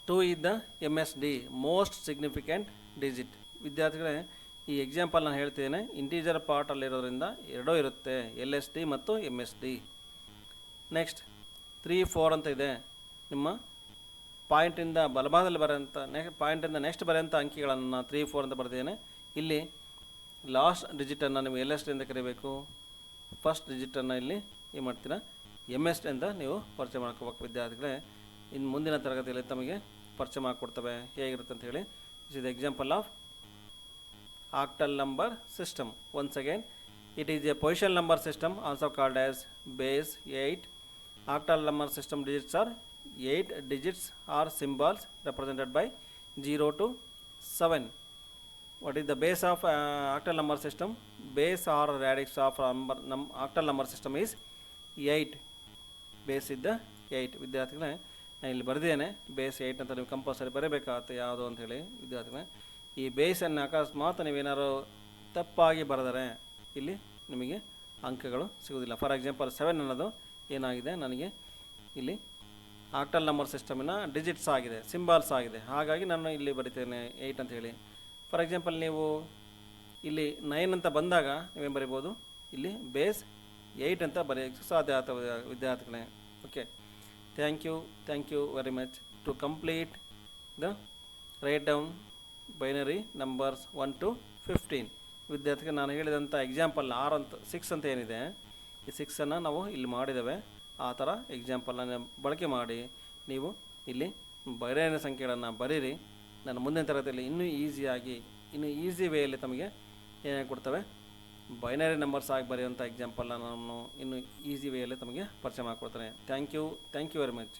Speaker 1: 2 ಇದ್ದ MSD ಮೋಸ್ಟ್ ಸಿಗ್ನಿಫಿಕೆಂಟ್ ಡಿಜಿಟ್. ವಿದ್ಯಾರ್ಥಿಗಳೇ ಈ ಎಕ್ಸಾಂಪಲ್ ನಾನು ಹೇಳ್ತಿದ್ದೇನೆ, ಇಂಟೀಜರ್ ಪಾರ್ಟಲ್ಲಿರೋದ್ರಿಂದ ಎರಡೂ ಇರುತ್ತೆ, LSD ಮತ್ತು MSD. ನೆಕ್ಸ್ಟ್ 3, 4 ಅಂತ ಇದೆ. ನಿಮ್ಮ ಪಾಯಿಂಟಿಂದ ಬಲಭಾಗದಲ್ಲಿ ಬರೋಂಥ ಪಾಯಿಂಟಿಂದ ನೆಕ್ಸ್ಟ್ ಬರೋಂಥ ಅಂಕಿಗಳನ್ನು 3, 4 ಅಂತ ಬರೆದೇನೆ. ಇಲ್ಲಿ ಲಾಸ್ಟ್ ಡಿಜಿಟನ್ನು ನೀವು LSD ಅಂತ ಕರಿಬೇಕು. ಫಸ್ಟ್ ಡಿಜಿಟನ್ನು ಇಲ್ಲಿ ಏನು ಮಾಡ್ತೀರಾ, MSD ಅಂತ ನೀವು ಪರಿಚಯ ಮಾಡ್ಕೋಬೇಕು ವಿದ್ಯಾರ್ಥಿಗಳೇ. ಇನ್ನು ಮುಂದಿನ ತರಗತಿಯಲ್ಲಿ ತಮಗೆ ಪರಿಚಯ ಮಾಡಿಕೊಡ್ತವೆ ಹೇಗಿರುತ್ತೆ ಅಂತ ಹೇಳಿ. This is the example of octal number system. Once again, it is A position number system also called as base 8. Octal number system digits are 8 digits or symbols represented by 0 to 7. What is the base of octal number system? Base or radix of octal number system is 8. Base is the 8. ವಿದ್ಯಾರ್ಥಿಗಳೇ ನಾನು ಇಲ್ಲಿ ಬರೆದೇನೆ base 8 ಅಂತ ನೀವು compulsory ಬರೀಬೇಕಾಗುತ್ತೆ ಯಾವುದು ಅಂತ ಹೇಳಿ ವಿದ್ಯಾರ್ಥಿಗಳೇ. ಈ ಬೇಸನ್ನು ಅಕಸ್ಮಾತ್ ನೀವೇನಾದ್ರು ತಪ್ಪಾಗಿ ಬರೆದರೆ ಇಲ್ಲಿ ನಿಮಗೆ ಅಂಕಗಳು ಸಿಗೋದಿಲ್ಲ. ಫಾರ್ ಎಕ್ಸಾಂಪಲ್ 7 ಅನ್ನೋದು ಏನಾಗಿದೆ, ನನಗೆ ಇಲ್ಲಿ ಆಕ್ಟಲ್ ನಂಬರ್ ಸಿಸ್ಟಮಿನ ಡಿಜಿಟ್ಸ್ ಆಗಿದೆ, ಸಿಂಬಲ್ಸ್ ಆಗಿದೆ, ಹಾಗಾಗಿ ನಾನು ಇಲ್ಲಿ ಬರಿತೇನೆ 8 ಅಂತ ಹೇಳಿ. ಫಾರ್ ಎಕ್ಸಾಂಪಲ್ ನೀವು ಇಲ್ಲಿ 9 ಅಂತ ಬಂದಾಗ ನೀವೇನು ಬರಿಬೋದು, ಇಲ್ಲಿ ಬೇಸ್ 8 ಅಂತ ಬರೆಯೋಕ್ಕೆ ಸಾಧ್ಯ ಆಗ್ತದೆ ವಿದ್ಯಾರ್ಥಿಗಳೇ. Okay, thank you very much. To complete the write down binary numbers 1 to 15. ವಿದ್ಯಾರ್ಥಿಗೆ ನಾನು ಹೇಳಿದಂಥ ಎಕ್ಸಾಂಪಲ್ 6 ಅಂತ ಏನಿದೆ, ಈ 6ಅನ್ನು ನಾವು ಇಲ್ಲಿ ಮಾಡಿದ್ದೇವೆ. ಆ ಥರ ಎಕ್ಸಾಂಪಲನ್ನು ಬಳಕೆ ಮಾಡಿ ನೀವು ಇಲ್ಲಿ ಬೈನರಿ ಸಂಖ್ಯೆಗಳನ್ನು ಬರೀರಿ. ನಾನು ಮುಂದಿನ ತರಗತಿಯಲ್ಲಿ ಇನ್ನೂ ಈಸಿ ವೇಯಲ್ಲಿ ತಮಗೆ ಏನೇನು ಕೊಡ್ತವೆ, ಬೈನರಿ ನಂಬರ್ಸ್ ಆಗಿ ಬರೆಯುವಂಥ ಎಕ್ಸಾಂಪಲ್ನ ನಾನು ಇನ್ನೂ ಈಸಿ ವೇಯಲ್ಲಿ ತಮಗೆ ಪರಿಚಯ ಮಾಡಿಕೊಡ್ತೇನೆ. Thank you very much.